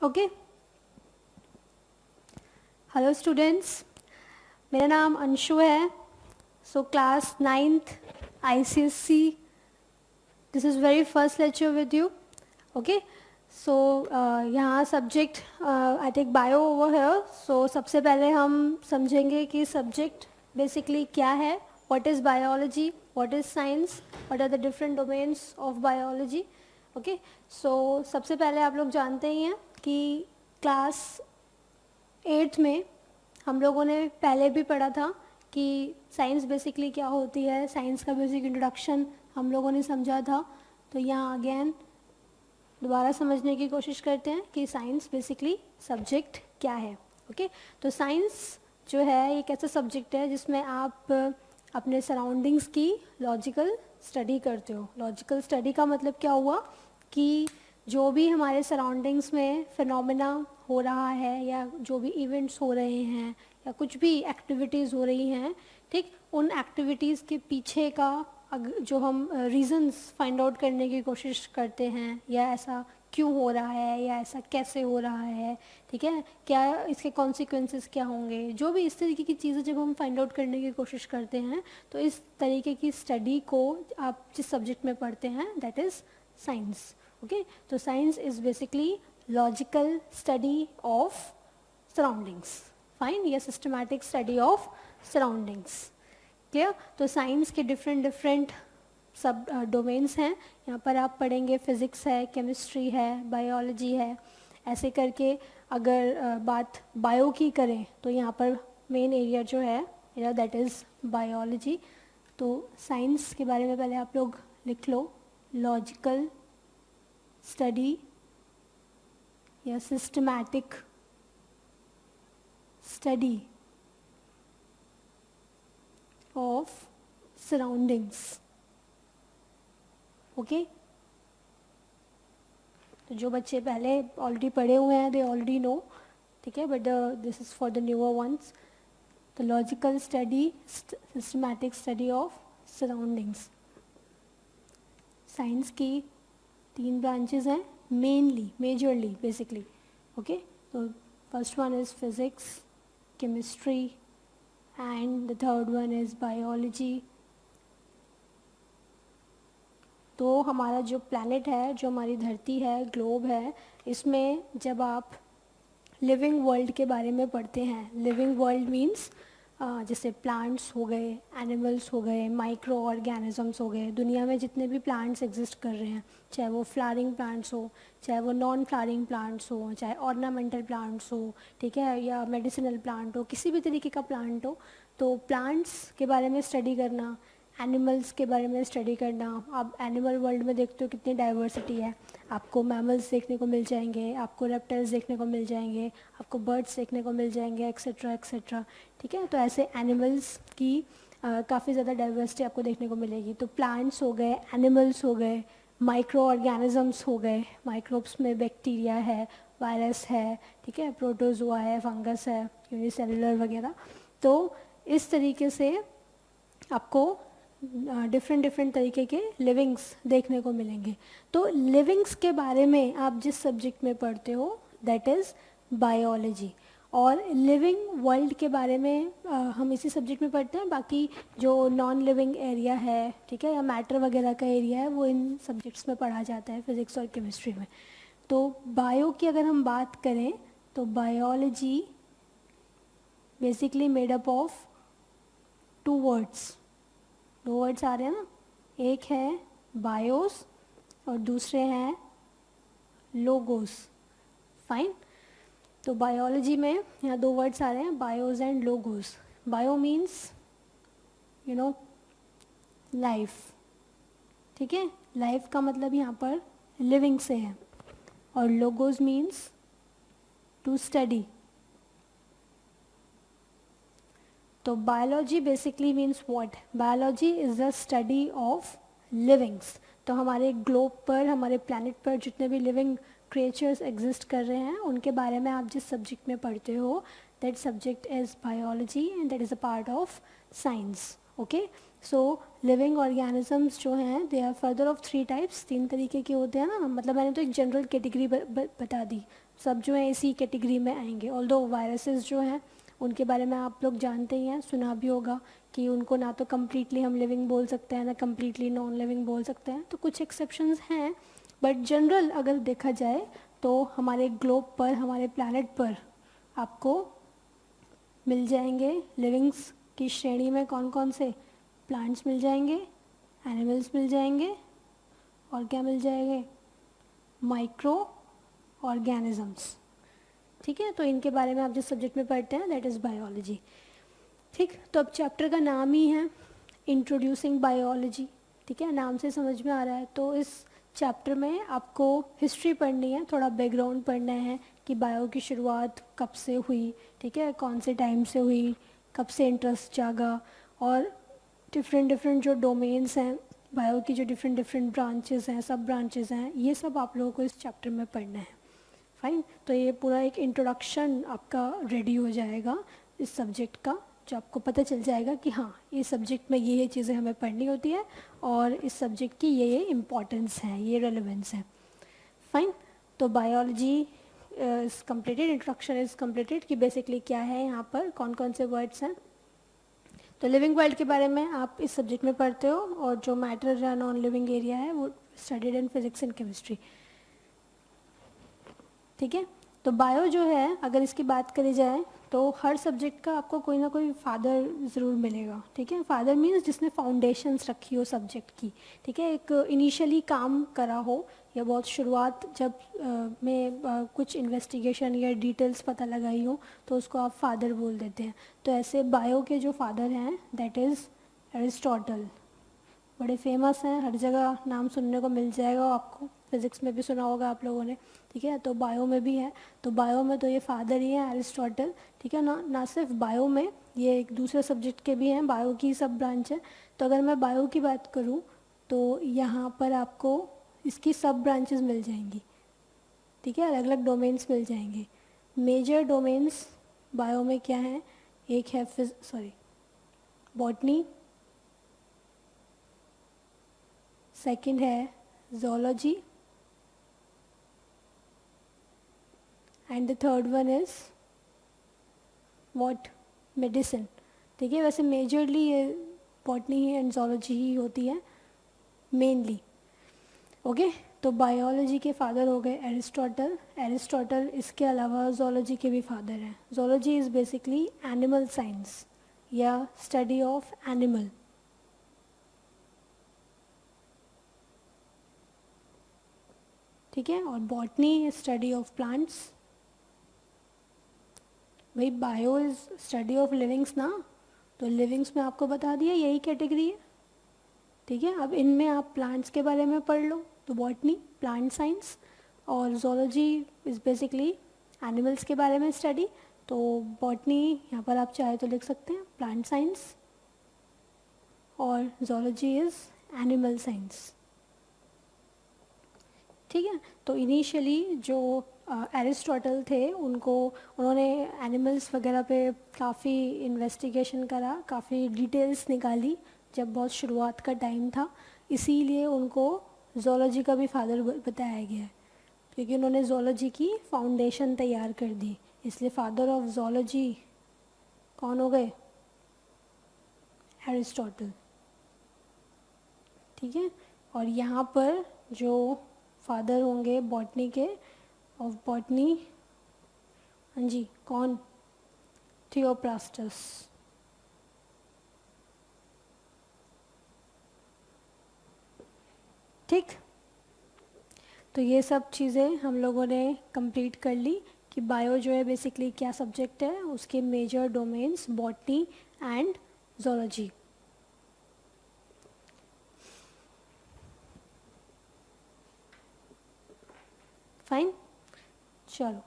Okay, hello students, मेरा नाम अंशु है. So class 9th ICSC, this is very first lecture with you. Okay, so यहाँ subject I take bio over है. So सबसे पहले हम समझेंगे कि सब्जेक्ट बेसिकली क्या है, what is biology, what is science, what are the different domains of biology. Okay, so सबसे पहले आप लोग जानते ही हैं कि क्लास 8th में हम लोगों ने पहले भी पढ़ा था कि साइंस बेसिकली क्या होती है, साइंस का बेसिक इंट्रोडक्शन हम लोगों ने समझा था. तो यहाँ अगेन दोबारा समझने की कोशिश करते हैं कि साइंस बेसिकली सब्जेक्ट क्या है. ओके, तो साइंस जो है एक ऐसा सब्जेक्ट है जिसमें आप अपने सराउंडिंग्स की लॉजिकल स्टडी करते हो. लॉजिकल स्टडी का मतलब क्या हुआ कि जो भी हमारे सराउंडिंग्स में फिनोमेना हो रहा है या जो भी इवेंट्स हो रहे हैं या कुछ भी एक्टिविटीज़ हो रही हैं, ठीक, उन एक्टिविटीज़ के पीछे का जो हम रीज़न्स फाइंड आउट करने की कोशिश करते हैं, या ऐसा क्यों हो रहा है या ऐसा कैसे हो रहा है, ठीक है, क्या इसके कॉन्सिक्वेंसेस क्या होंगे, जो भी इस तरीके की चीज़ें जब हम फाइंड आउट करने की कोशिश करते हैं, तो इस तरीके की स्टडी को आप जिस सब्जेक्ट में पढ़ते हैं दैट इज़ साइंस. ओके, तो science is basically logical study of surroundings, fine, या systematic study of surroundings. Clear. तो साइंस के डिफरेंट सब डोमेन्स हैं. यहाँ पर आप पढ़ेंगे फिज़िक्स है, केमिस्ट्री है, बायोलॉजी है, ऐसे करके. अगर बात बायो की करें तो यहाँ पर मेन एरिया जो है एरिया दैट इज़ बायोलॉजी. तो साइंस के बारे में पहले आप लोग लिख लो, लॉजिकल स्टडी या systematic study of surroundings. Okay, तो जो बच्चे पहले ऑलरेडी पढ़े हुए हैं दे ऑलरेडी नो, ठीक है, but this is for the newer ones. The logical study, systematic study of surroundings. Science की 3 ब्रांचेस हैं मेनली, मेजरली, बेसिकली. ओके, तो first one is physics, chemistry, and the third one is biology. तो हमारा जो planet है, जो हमारी धरती है, ग्लोब है, इसमें जब आप लिविंग वर्ल्ड के बारे में पढ़ते हैं, लिविंग वर्ल्ड मीन्स जैसे प्लांट्स हो गए, एनिमल्स हो गए, माइक्रो ऑर्गेनिजम्स हो गए, दुनिया में जितने भी प्लांट्स एग्जिस्ट कर रहे हैं, चाहे वो फ्लावरिंग प्लांट्स हो, चाहे वो नॉन फ्लावरिंग प्लांट्स हो, चाहे ऑर्नामेंटल प्लांट्स हो, ठीक है, या मेडिसिनल प्लांट हो, किसी भी तरीके का प्लांट हो, तो प्लांट्स के बारे में स्टडी करना, एनिमल्स के बारे में स्टडी करना. आप एनिमल वर्ल्ड में देखते हो कितनी डाइवर्सिटी है. आपको मैमल्स देखने को मिल जाएंगे, आपको रेप्टाइल्स देखने को मिल जाएंगे, आपको बर्ड्स देखने को मिल जाएंगे, एक्सेट्रा एक्सेट्रा. ठीक है, तो ऐसे एनिमल्स की काफ़ी ज़्यादा डाइवर्सिटी आपको देखने को मिलेगी. तो प्लांट्स हो गए, एनिमल्स हो गए, माइक्रो ऑर्गेनिजम्स हो गए, माइक्रोब्स में बैक्टीरिया है, वायरस है, ठीक है, प्रोटोजोआ है, फंगस है, यूनिसेलुलर वगैरह. तो इस तरीके से आपको डिफरेंट तरीके के लिविंग्स देखने को मिलेंगे. तो लिविंग्स के बारे में आप जिस सब्जेक्ट में पढ़ते हो दैट इज़ बायोलॉजी. और लिविंग वर्ल्ड के बारे में हम इसी सब्जेक्ट में पढ़ते हैं. बाकी जो नॉन लिविंग एरिया है, ठीक है, या मैटर वगैरह का एरिया है, वो इन सब्जेक्ट्स में पढ़ा जाता है, फिज़िक्स और केमिस्ट्री में. तो बायो की अगर हम बात करें तो biology basically made up of 2 words. 2 words आ रहे हैं ना, एक है बायोस और दूसरे हैं लोगोस. फाइन. तो बायोलॉजी में यहाँ 2 वर्ड्स आ रहे हैं, BIOS and logos. Bio means you know life, ठीक है, लाइफ का मतलब यहाँ पर लिविंग से है. और लोगोस मीन्स टू स्टडी. तो biology basically means what? Biology is the study of livings. तो हमारे ग्लोब पर, हमारे प्लैनेट पर जितने भी लिविंग क्रिएचर्स एग्जिस्ट कर रहे हैं, उनके बारे में आप जिस सब्जेक्ट में पढ़ते हो that subject is biology and that is a part of science. Okay, so living organisms जो हैं they are further of 3 types. 3 तरीके के होते हैं ना, मतलब मैंने तो एक जनरल कैटेगरी बता दी. सब जो है इसी कैटेगरी में आएंगे। ऑल्दो वायरसेस जो हैं उनके बारे में आप लोग जानते ही हैं, सुना भी होगा कि उनको ना तो कम्प्लीटली हम लिविंग बोल सकते हैं ना कम्प्लीटली नॉन लिविंग बोल सकते हैं, तो कुछ एक्सेप्शंस हैं, बट जनरल अगर देखा जाए तो हमारे ग्लोब पर, हमारे प्लैनेट पर आपको मिल जाएंगे लिविंग्स की श्रेणी में कौन कौन से, प्लांट्स मिल जाएंगे, एनिमल्स मिल जाएंगे, और क्या मिल जाएंगे, माइक्रो ऑर्गेनिजम्स। ठीक है, तो इनके बारे में आप जिस सब्जेक्ट में पढ़ते हैं दैट इज़ बायोलॉजी। ठीक, तो अब चैप्टर का नाम ही है इंट्रोड्यूसिंग बायोलॉजी। ठीक है, नाम से समझ में आ रहा है। तो इस चैप्टर में आपको हिस्ट्री पढ़नी है, थोड़ा बैकग्राउंड पढ़ना है कि बायो की शुरुआत कब से हुई, ठीक है, कौन से टाइम से हुई, कब से इंटरेस्ट जागा, और डिफरेंट डिफरेंट जो डोमेन्स हैं बायो की, जो डिफरेंट डिफरेंट ब्रांचेस हैं, सब ब्रांचेस हैं, ये सब आप लोगों को इस चैप्टर में पढ़ना है। फाइन, तो ये पूरा एक इंट्रोडक्शन आपका रेडी हो जाएगा इस सब्जेक्ट का, जो आपको पता चल जाएगा कि हाँ ये सब्जेक्ट में ये चीज़ें हमें पढ़नी होती है और इस सब्जेक्ट की ये इम्पॉर्टेंस है, ये रेलेवेंस है। फाइन, तो biology is completed, introduction is completed कि बेसिकली क्या है, यहाँ पर कौन कौन से वर्ड्स हैं। तो लिविंग वर्ल्ड के बारे में आप इस सब्जेक्ट में पढ़ते हो, और जो मैटर या नॉन लिविंग एरिया है वो studied in physics and chemistry. ठीक है, तो बायो जो है अगर इसकी बात करी जाए तो हर सब्जेक्ट का आपको कोई ना कोई फादर ज़रूर मिलेगा। ठीक है, फादर मीन्स जिसने फाउंडेशंस रखी हो सब्जेक्ट की। ठीक है, एक इनिशियली काम करा हो या बहुत शुरुआत जब कुछ इन्वेस्टिगेशन या डिटेल्स पता लगाई हो तो उसको आप फादर बोल देते हैं। तो ऐसे बायो के जो फादर हैं दैट इज़ एरिस्टोटल, बड़े फेमस हैं, हर जगह नाम सुनने को मिल जाएगा आपको, फिज़िक्स में भी सुना होगा आप लोगों ने। ठीक है, तो बायो में भी है, तो बायो में तो ये फादर ही हैं एरिस्टोटल। ठीक है ना, ना सिर्फ बायो में, ये एक दूसरे सब्जेक्ट के भी हैं, बायो की सब ब्रांच है। तो अगर मैं बायो की बात करूँ तो यहाँ पर आपको इसकी सब ब्रांचेस मिल जाएंगी। ठीक है, अलग अलग डोमेन्स मिल जाएंगे। मेजर डोमेन्स बायो में क्या हैं, एक है बॉटनी, सेकंड है zoology, and the third one is what, medicine. ठीक है, वैसे मेजरली ये बॉटनी ही एंड zoology ही होती है मेनली। ओके, तो बायोलॉजी के फादर हो गए एरिस्टोटल। एरिस्टोटल इसके अलावा zoology के भी फादर हैं। zoology is basically animal science या स्टडी ऑफ एनिमल। ठीक है, और बॉटनी स्टडी ऑफ प्लांट्स। भाई bio is study of livings ना, तो लिविंग्स में आपको बता दिया यही कैटेगरी है। ठीक है, अब इनमें आप प्लांट्स के बारे में पढ़ लो तो बॉटनी प्लांट साइंस, और जोलॉजी इज़ बेसिकली एनिमल्स के बारे में स्टडी, तो बॉटनी यहाँ पर आप चाहे तो लिख सकते हैं प्लांट साइंस, और जोलॉजी इज़ एनिमल साइंस। ठीक है, तो इनिशियली जो एरिस्टोटल थे उन्होंने एनिमल्स वगैरह पे काफ़ी इन्वेस्टिगेशन करा, काफ़ी डिटेल्स निकाली जब बहुत शुरुआत का टाइम था, इसीलिए उनको जोलॉजी का भी फादर बताया गया है, क्योंकि उन्होंने जोलॉजी की फाउंडेशन तैयार कर दी, इसलिए फादर ऑफ जोलॉजी कौन हो गए, एरिस्टोटल। ठीक है, और यहाँ पर जो फादर होंगे बॉटनी के, ऑफ बॉटनी, हाँ जी, कौन, थियोप्रास्टस। ठीक, तो ये सब चीज़ें हम लोगों ने कंप्लीट कर ली कि बायो जो है बेसिकली क्या सब्जेक्ट है, उसके major domains botany and zoology. Fine, चलो,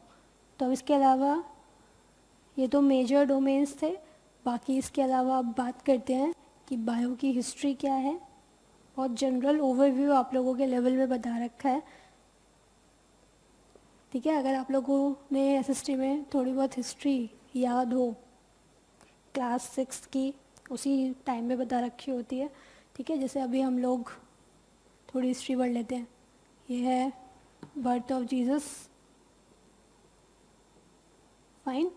तो इसके अलावा ये तो मेजर डोमेन्स थे, बाकी इसके अलावा अब बात करते हैं कि बायो की हिस्ट्री क्या है। बहुत जनरल ओवरव्यू आप लोगों के लेवल में बता रखा है। ठीक है, अगर आप लोगों ने एसएसटी में थोड़ी बहुत हिस्ट्री याद हो, क्लास 6 की उसी टाइम में बता रखी होती है। ठीक है, जैसे अभी हम लोग थोड़ी हिस्ट्री पढ़ लेते हैं। ये है birth of Jesus, fine,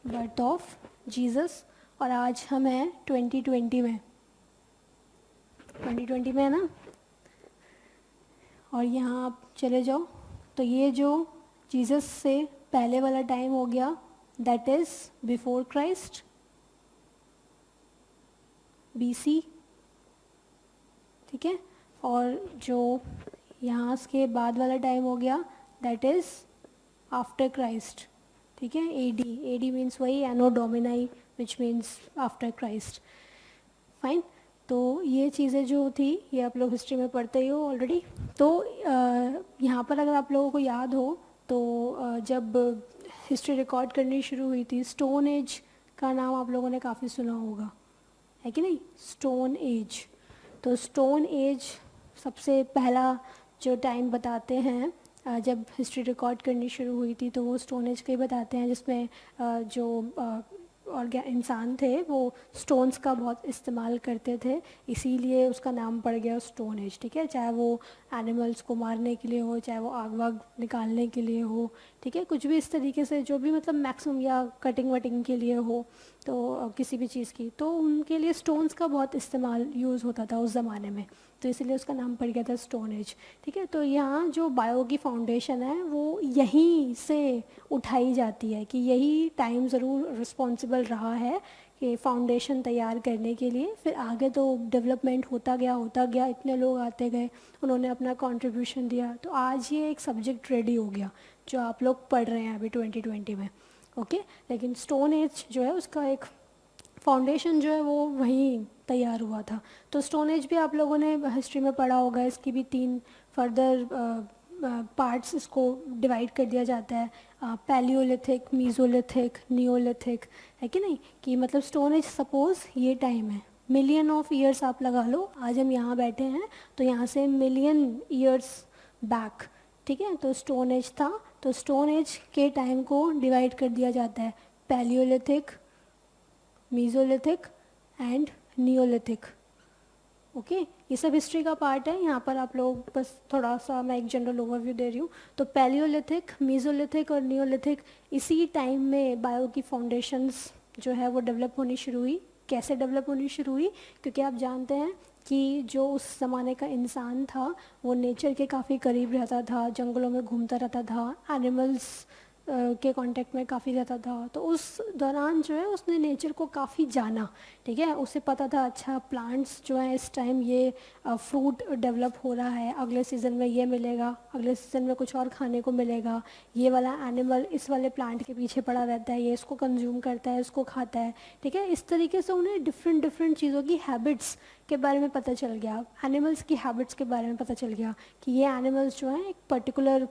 birth of Jesus. और आज हम हैं 2020 में, 2020 में है ना। और यहाँ आप चले जाओ तो ये जो जीसस से पहले वाला टाइम हो गया, that is before Christ, BC, ठीक है। और जो यहाँ के बाद वाला टाइम हो गया, दैट इज़ आफ्टर क्राइस्ट, ठीक है। AD मीन्स वही anno domini, which means after Christ, fine. तो ये चीज़ें जो थी ये आप लोग हिस्ट्री में पढ़ते ही हो ऑलरेडी। तो यहाँ पर अगर आप लोगों को याद हो तो जब हिस्ट्री रिकॉर्ड करनी शुरू हुई थी, स्टोन एज का नाम आप लोगों ने काफ़ी सुना होगा, है कि नहीं, स्टोन एज। तो स्टोन एज सबसे पहला जो टाइम बताते हैं जब हिस्ट्री रिकॉर्ड करनी शुरू हुई थी, तो वो स्टोन एज का ही बताते हैं, जिसमें जो और इंसान थे वो स्टोन्स का बहुत इस्तेमाल करते थे, इसीलिए उसका नाम पड़ गया स्टोन एज, ठीक है। चाहे वो एनिमल्स को मारने के लिए हो, चाहे वो आग वाग निकालने के लिए हो, ठीक है, कुछ भी इस तरीके से जो भी मतलब मैक्सिमम, या कटिंग वटिंग के लिए हो, तो किसी भी चीज़ की, तो उनके लिए स्टोन्स का बहुत इस्तेमाल यूज़ होता था उस ज़माने में, तो इसीलिए उसका नाम पड़ गया था स्टोन एज, ठीक है। तो यहाँ जो बायो की फाउंडेशन है वो यहीं से उठाई जाती है कि यही टाइम ज़रूर रिस्पॉन्सिबल रहा है कि फाउंडेशन तैयार करने के लिए। फिर आगे तो डेवलपमेंट होता गया, इतने लोग आते गए, उन्होंने अपना कंट्रीब्यूशन दिया, तो आज ये एक सब्जेक्ट रेडी हो गया जो आप लोग पढ़ रहे हैं अभी 2020 में, ओके। लेकिन स्टोन एज जो है उसका एक फाउंडेशन जो है वो वहीं तैयार हुआ था। तो स्टोन एज भी आप लोगों ने हिस्ट्री में पढ़ा होगा, इसकी भी 3 फर्दर पार्ट्स इसको डिवाइड कर दिया जाता है, पैलियोलिथिक, मीज़ोलिथिक, नियोलिथिक, है कि नहीं। कि मतलब स्टोन एज सपोज ये टाइम है, मिलियन ऑफ ईयर्स आप लगा लो, आज हम यहाँ बैठे हैं तो यहाँ से मिलियन ईयर्स बैक, ठीक है, तो स्टोन एज था। तो स्टोन एज के टाइम को डिवाइड कर दिया जाता है पैलियोलिथिक, मीज़ोलिथिक एंड नियोलिथिक, ओके। ये सब हिस्ट्री का पार्ट है, यहाँ पर आप लोग बस थोड़ा सा मैं एक जनरल ओवरव्यू दे रही हूँ। तो पैलियोलिथिक, मीज़ोलिथिक और नियोलिथिक, इसी टाइम में बायो की फाउंडेशंस जो है वो डेवलप होनी शुरू हुई। कैसे डेवलप होनी शुरू हुई, क्योंकि आप जानते हैं कि जो उस ज़माने का इंसान था वो नेचर के काफ़ी करीब रहता था, जंगलों में घूमता रहता था, एनिमल्स के कांटेक्ट में काफ़ी ज़्यादा था। तो उस दौरान जो है उसने नेचर को काफ़ी जाना, ठीक है। उसे पता था अच्छा प्लांट्स जो हैं इस टाइम ये फ्रूट डेवलप हो रहा है, अगले सीज़न में ये मिलेगा, अगले सीज़न में कुछ और खाने को मिलेगा, ये वाला एनिमल इस वाले प्लांट के पीछे पड़ा रहता है, ये इसको कंज्यूम करता है, इसको खाता है, ठीक है। इस तरीके से उन्हें डिफरेंट डिफरेंट चीज़ों की हैबिट्स के बारे में पता चल गया, एनिमल्स की हैबिट्स के बारे में पता चल गया कि ये एनिमल्स जो हैं एक पर्टिकुलर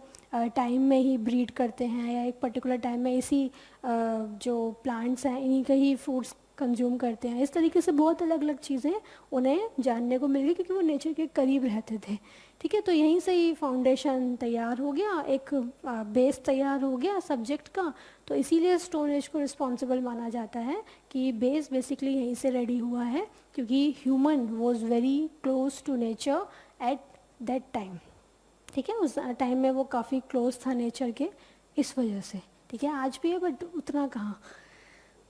टाइम में ही ब्रीड करते हैं, या एक पर्टिकुलर टाइम में इसी जो प्लांट्स हैं इन्हीं के ही फ्रूट्स कंज्यूम करते हैं। इस तरीके से बहुत अलग अलग चीज़ें उन्हें जानने को मिल गई क्योंकि वो नेचर के करीब रहते थे, ठीक है। तो यहीं से ही फाउंडेशन तैयार हो गया, एक बेस तैयार हो गया सब्जेक्ट का। तो इसीलिए स्टोन एज को रिस्पॉन्सिबल माना जाता है कि बेस बेसिकली यहीं से रेडी हुआ है, क्योंकि human was very close to nature at that time, ठीक है। उस टाइम में वो काफ़ी क्लोज था नेचर के, इस वजह से, ठीक है। आज भी है बट उतना कहाँ।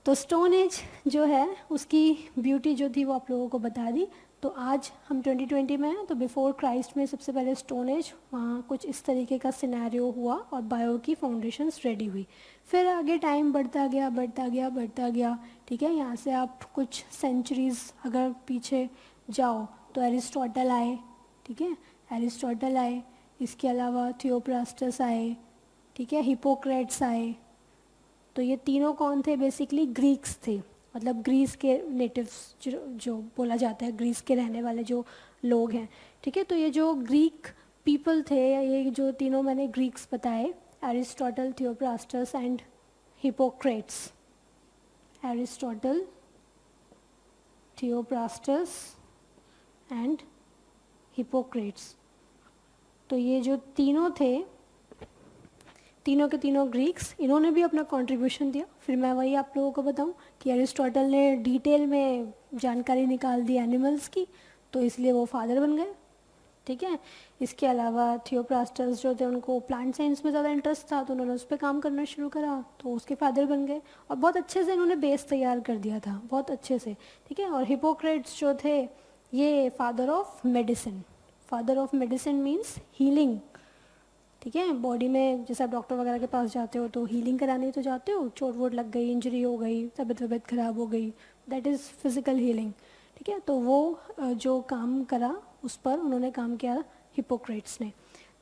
तो स्टोन एज जो है उसकी ब्यूटी जो थी वो आप लोगों को बता दी। तो आज हम 2020 में हैं, तो बिफोर क्राइस्ट में सबसे पहले स्टोन एज, वहाँ कुछ इस तरीके का सिनेरियो हुआ और बायो की फाउंडेशंस रेडी हुई। फिर आगे टाइम बढ़ता गया बढ़ता गया बढ़ता गया, ठीक है। यहाँ से आप कुछ सेंचुरीज़ अगर पीछे जाओ तो एरिस्टोटल आए, ठीक है, एरिस्टोटल आए, इसके अलावा थियोप्रास्टस आए, ठीक है, हिपोक्रेट्स आए। तो ये तीनों कौन थे, बेसिकली ग्रीक्स थे, मतलब ग्रीस के नेटिव्स जो बोला जाता है, ग्रीस के रहने वाले जो लोग हैं, ठीक है। तो ये जो ग्रीक पीपल थे, ये जो तीनों मैंने ग्रीक्स बताए, Aristotle, Theophrastus and Hippocrates, Aristotle, Theophrastus and Hippocrates. तो ये जो तीनों थे, तीनों के तीनों ग्रीक्स, इन्होंने भी अपना कंट्रीब्यूशन दिया। फिर मैं वही आप लोगों को बताऊं कि एरिस्टोटल ने डिटेल में जानकारी निकाल दी एनिमल्स की, तो इसलिए वो फादर बन गए, ठीक है। इसके अलावा थियोप्रास्टस जो थे उनको प्लांट साइंस में ज़्यादा इंटरेस्ट था, तो उन्होंने उस पर काम करना शुरू करा, तो उसके फादर बन गए और बहुत अच्छे से इन्होंने बेस तैयार कर दिया था, बहुत अच्छे से। ठीक है। और हिपोक्रेट्स जो थे ये father of medicine, father of medicine means healing. ठीक है। बॉडी में जैसे आप डॉक्टर वगैरह के पास जाते हो तो हीलिंग कराने तो जाते हो, चोट वोट लग गई, इंजरी हो गई, तबीयत वबीयत खराब हो गई, दैट इज़ फिजिकल हीलिंग। ठीक है। तो वो जो काम करा उस पर उन्होंने काम किया हिपोक्रेट्स ने।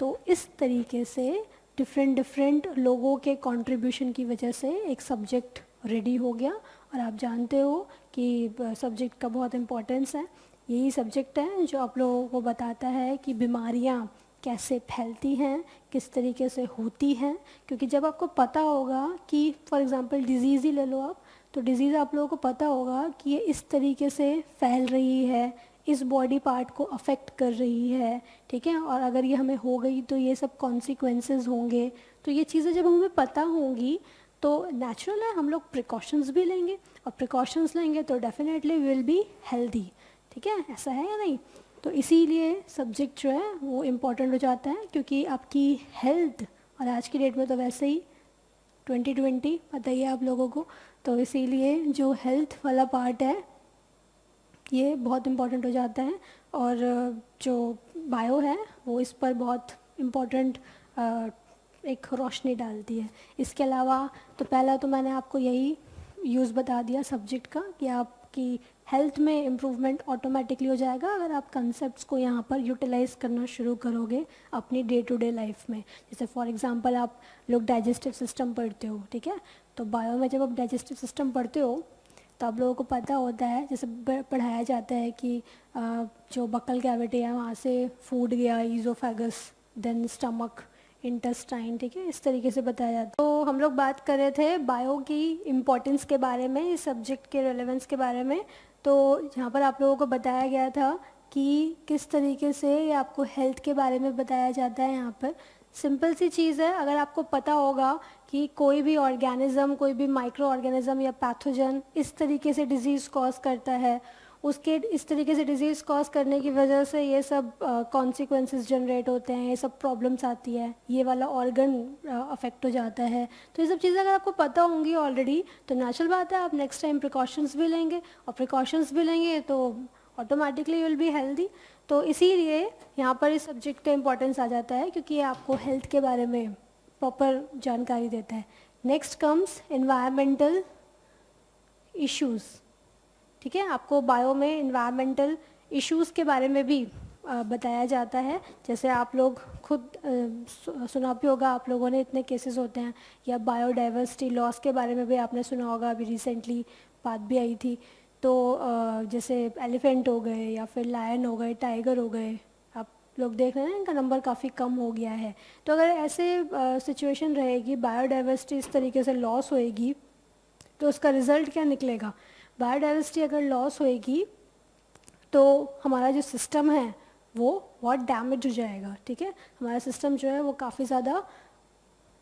तो इस तरीके से डिफरेंट डिफरेंट लोगों के कंट्रीब्यूशन की वजह से एक सब्जेक्ट रेडी हो गया। और आप जानते हो कि सब्जेक्ट का बहुत इम्पोर्टेंस है। यही सब्जेक्ट है जो आप लोगों को बताता है कि बीमारियाँ कैसे फैलती हैं, किस तरीके से होती हैं। क्योंकि जब आपको पता होगा कि फॉर एग्जांपल डिज़ीज़ ही ले लो आप, तो डिज़ीज़ आप लोगों को पता होगा कि ये इस तरीके से फैल रही है, इस बॉडी पार्ट को अफेक्ट कर रही है। ठीक है। और अगर ये हमें हो गई तो ये सब कॉन्सिक्वेंसेस होंगे। तो ये चीज़ें जब हमें पता होंगी तो नेचुरल है हम लोग प्रिकॉशंस भी लेंगे, और प्रिकॉशंस लेंगे तो डेफिनेटली विल बी हेल्दी। ठीक है। ऐसा है या नहीं? तो इसीलिए सब्जेक्ट जो है वो इम्पॉर्टेंट हो जाता है, क्योंकि आपकी हेल्थ, और आज की डेट में तो वैसे ही 2020 पता ही है आप लोगों को, तो इसीलिए जो हेल्थ वाला पार्ट है ये बहुत इम्पॉर्टेंट हो जाता है। और जो बायो है वो इस पर बहुत इम्पॉर्टेंट एक रोशनी डालती है। इसके अलावा तो पहला तो मैंने आपको यही यूज़ बता दिया सब्जेक्ट का कि आपकी हेल्थ में इम्प्रूवमेंट ऑटोमेटिकली हो जाएगा अगर आप कंसेप्ट्स को यहाँ पर यूटिलाइज करना शुरू करोगे अपनी डे टू डे लाइफ में। जैसे फॉर एग्जांपल आप लोग डाइजेस्टिव सिस्टम पढ़ते हो, ठीक है। तो बायो में जब आप डाइजेस्टिव सिस्टम पढ़ते हो तो आप लोगों को पता होता है, जैसे पढ़ाया जाता है कि जो बक्कल कैविटी है वहाँ से फूड गया, ईज़ोफेगस, देन स्टमक, इंटेस्टाइन। ठीक है। इस तरीके से बताया जाता है। तो हम लोग बात कर रहे थे बायो की इम्पोर्टेंस के बारे में, इस सब्जेक्ट के रेलेवेंस के बारे में। तो यहाँ पर आप लोगों को बताया गया था कि किस तरीके से ये आपको हेल्थ के बारे में बताया जाता है। यहाँ पर सिंपल सी चीज़ है, अगर आपको पता होगा कि कोई भी ऑर्गेनिज्म, कोई भी माइक्रो ऑर्गेनिज्म या पैथोजन इस तरीके से डिजीज़ कॉज करता है, उसके इस तरीके से डिजीज़ कॉज करने की वजह से ये सब कॉन्सिक्वेंसेस जनरेट होते हैं, ये सब प्रॉब्लम्स आती है, ये वाला ऑर्गन अफेक्ट हो जाता है। तो ये सब चीज़ें अगर आपको पता होंगी ऑलरेडी तो नेचुरल बात है आप नेक्स्ट टाइम प्रिकॉशंस भी लेंगे, और प्रिकॉशंस भी लेंगे तो ऑटोमेटिकली विल बी हेल्दी। तो इसीलिए यहाँ पर इस सब्जेक्ट का इम्पोर्टेंस आ जाता है, क्योंकि ये आपको हेल्थ के बारे में प्रॉपर जानकारी देता है। Next comes environmental issues. ठीक है। आपको बायो में इन्वायरमेंटल इश्यूज़ के बारे में भी बताया जाता है। जैसे आप लोग खुद सुना भी होगा, आप लोगों ने इतने केसेस होते हैं, या बायोडाइवर्सिटी लॉस के बारे में भी आपने सुना होगा, अभी रिसेंटली बात भी आई थी। तो जैसे एलिफेंट हो गए या फिर लायन हो गए, टाइगर हो गए, आप लोग देख रहे हैं इनका नंबर काफ़ी कम हो गया है। तो अगर ऐसे सिचुएशन रहेगी, बायोडाइवर्सिटी इस तरीके से लॉस होएगी, तो उसका रिज़ल्ट क्या निकलेगा? बायोडाइवर्सिटी अगर लॉस होएगी तो हमारा जो सिस्टम है वो बहुत डैमेज हो जाएगा। ठीक है। हमारा सिस्टम जो है वो काफ़ी ज़्यादा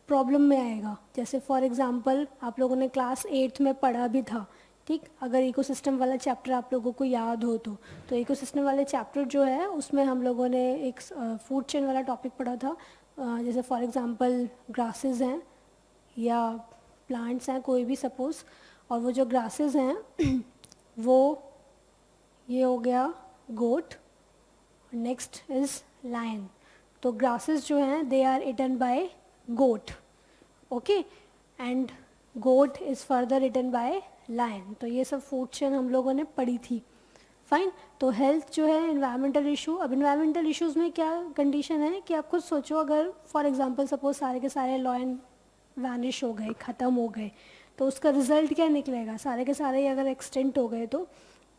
प्रॉब्लम में आएगा। जैसे फॉर एग्जांपल आप लोगों ने क्लास 8 में पढ़ा भी था, ठीक, अगर इकोसिस्टम वाला चैप्टर आप लोगों को याद हो तो इकोसिस्टम वाले चैप्टर जो है उसमें हम लोगों ने एक फूड चेन वाला टॉपिक पढ़ा था। जैसे फॉर एग्जांपल ग्रासेस हैं या प्लांट्स हैं कोई भी सपोज़, और वो जो ग्रासेस हैं वो ये हो गया गोट, नेक्स्ट इज़ लायन। तो ग्रासेस जो हैं they are eaten by goat, okay, and goat is further eaten by lion. तो ये सब फूड चेन हम लोगों ने पढ़ी थी। फाइन। तो हेल्थ जो है इन्वायरमेंटल इशू। अब इन्वायरमेंटल इश्यूज़ में क्या कंडीशन है कि आप खुद सोचो, अगर फॉर एग्जांपल सपोज सारे के सारे लॉयन वैनिश हो गए, ख़त्म हो गए, तो उसका रिजल्ट क्या निकलेगा? सारे के सारे अगर एक्सटेंट हो गए तो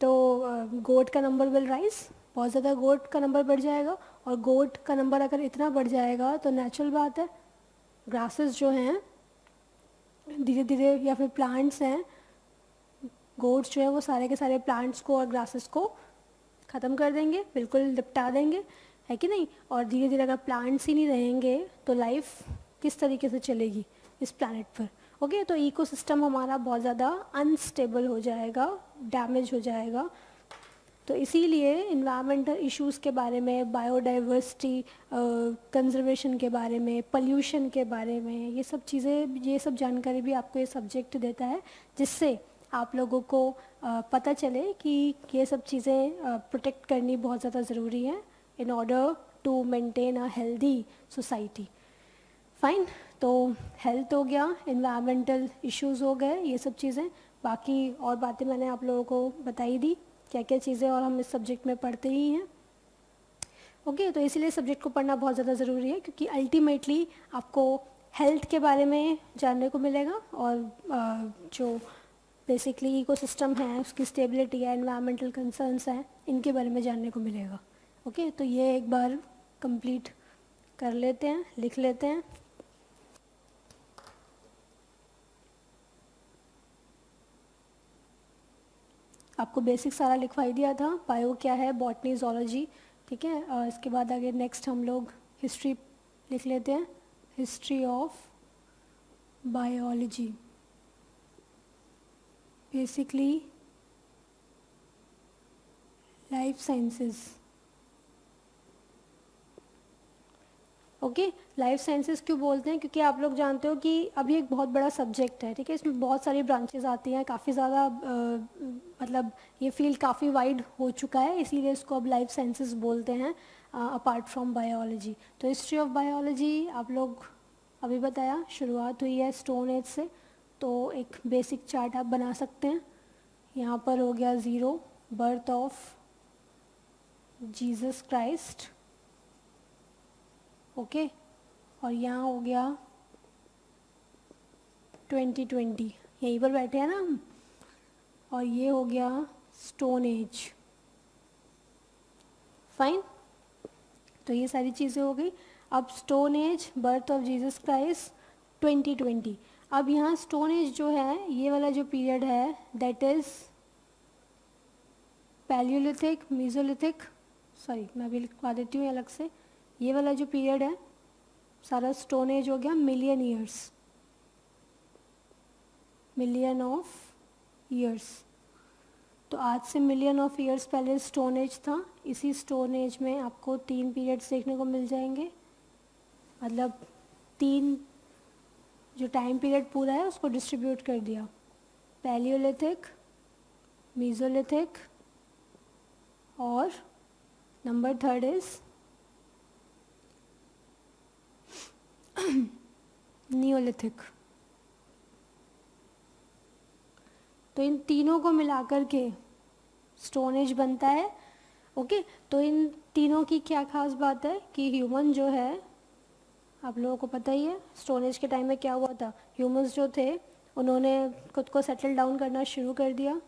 गोट का नंबर विल राइज, बहुत ज़्यादा गोट का नंबर बढ़ जाएगा। और गोट का नंबर अगर इतना बढ़ जाएगा तो नेचुरल बात है ग्रासेस जो हैं धीरे धीरे, या फिर प्लांट्स हैं, गोट्स जो है वो सारे के सारे प्लांट्स को और ग्रासेस को ख़त्म कर देंगे, बिल्कुल निपटा देंगे, है कि नहीं? और धीरे धीरे अगर प्लांट्स ही नहीं रहेंगे तो लाइफ किस तरीके से चलेगी इस प्लैनेट पर? ओके। तो इकोसिस्टम हमारा बहुत ज़्यादा अनस्टेबल हो जाएगा, डैमेज हो जाएगा। तो इसीलिए इन्वायरमेंटल इश्यूज़ के बारे में, बायोडाइवर्सिटी कंजर्वेशन के बारे में, पोल्यूशन के बारे में, ये सब चीज़ें, ये सब जानकारी भी आपको ये सब्जेक्ट देता है, जिससे आप लोगों को पता चले कि ये सब चीज़ें प्रोटेक्ट करनी बहुत ज़्यादा ज़रूरी है in order to maintain a healthy society. Fine, तो हेल्थ हो गया, इन्वायरमेंटल इश्यूज़ हो गए, ये सब चीज़ें। बाकी और बातें मैंने आप लोगों को बताई दी, क्या क्या चीज़ें और हम इस सब्जेक्ट में पढ़ते ही हैं। ओके, तो इसीलिए सब्जेक्ट को पढ़ना बहुत ज़्यादा ज़रूरी है, क्योंकि अल्टीमेटली आपको हेल्थ के बारे में जानने को मिलेगा और जो बेसिकली इकोसिस्टम है, उसकी स्टेबिलिटी है, एनवायरमेंटल कंसर्न्स हैं, इनके बारे में जानने को मिलेगा। ओके, तो ये एक बार कंप्लीट कर लेते हैं, लिख लेते हैं। आपको बेसिक सारा लिखवाई दिया था, बायो क्या है, बॉटनी, जोलॉजी, ठीक है। और इसके बाद आगे नेक्स्ट हम लोग हिस्ट्री लिख लेते हैं, history of biology. Basically life sciences. Okay, life sciences क्यों बोलते हैं? क्योंकि आप लोग जानते हो कि अभी एक बहुत बड़ा सब्जेक्ट है, ठीक है। इसमें बहुत सारी ब्रांचेस आती हैं, काफ़ी ज़्यादा मतलब ये फील्ड काफ़ी वाइड हो चुका है, इसीलिए इसको अब लाइफ साइंसेस बोलते हैं अपार्ट फ्रॉम बायोलॉजी। तो हिस्ट्री ऑफ बायोलॉजी आप लोग अभी बताया, शुरुआत हुई है स्टोन एज से, तो एक बेसिक चार्ट आप बना सकते हैं। यहाँ पर हो गया 0, birth of Jesus Christ, okay. और यहाँ हो गया 2020, यहीं पर बैठे हैं ना हम। और ये हो गया स्टोन एज। फाइन, तो ये सारी चीज़ें हो गई। अब stone age, birth of Jesus Christ, 2020। अब यहाँ स्टोन एज जो है, ये वाला जो पीरियड है, that is Palaeolithic, mesolithic, sorry मैं भी लिखवा देती हूँ अलग से। ये वाला जो पीरियड है सारा स्टोन एज हो गया, million years, million of years. तो आज से मिलियन ऑफ ईयर्स पहले स्टोन एज था। इसी स्टोन एज में आपको 3 पीरियड्स देखने को मिल जाएंगे, मतलब 3 जो टाइम पीरियड पूरा है उसको डिस्ट्रीब्यूट कर दिया, पैलियोलिथिक, मीजोलिथिक और नंबर 3 इज नियोलिथिक। तो इन तीनों को मिलाकर के स्टोन एज बनता है, ओके। तो इन तीनों की क्या खास बात है कि ह्यूमन जो है, आप लोगों को पता ही है स्टोन एज के टाइम में क्या हुआ था। ह्यूमंस जो थे उन्होंने खुद को सेटल डाउन करना शुरू कर दिया,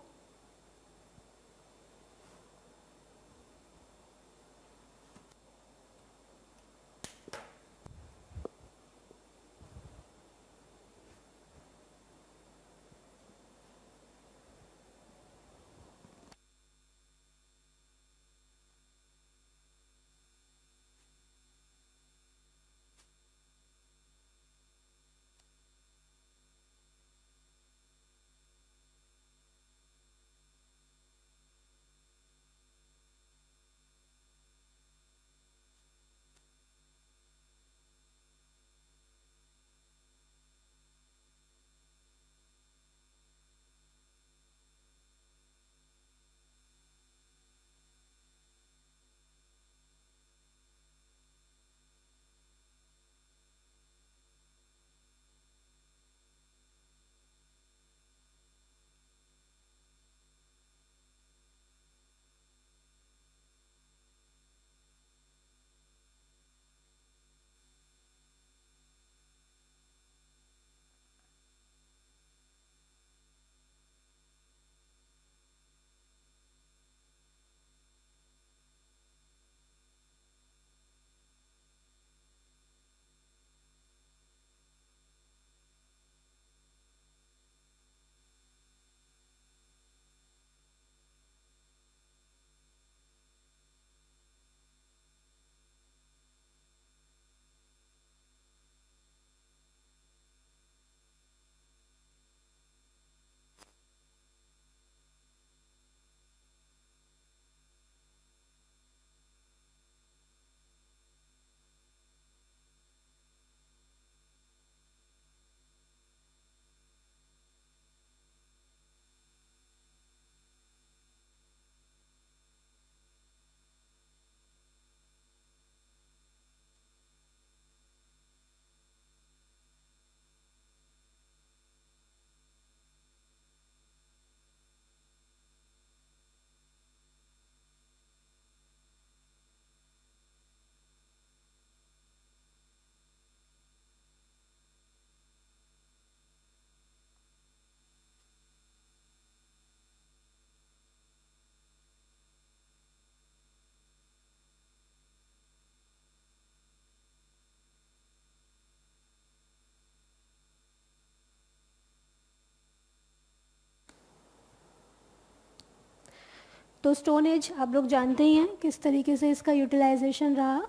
तो स्टोन एज आप लोग जानते ही हैं किस तरीके से इसका यूटिलाइजेशन रहा।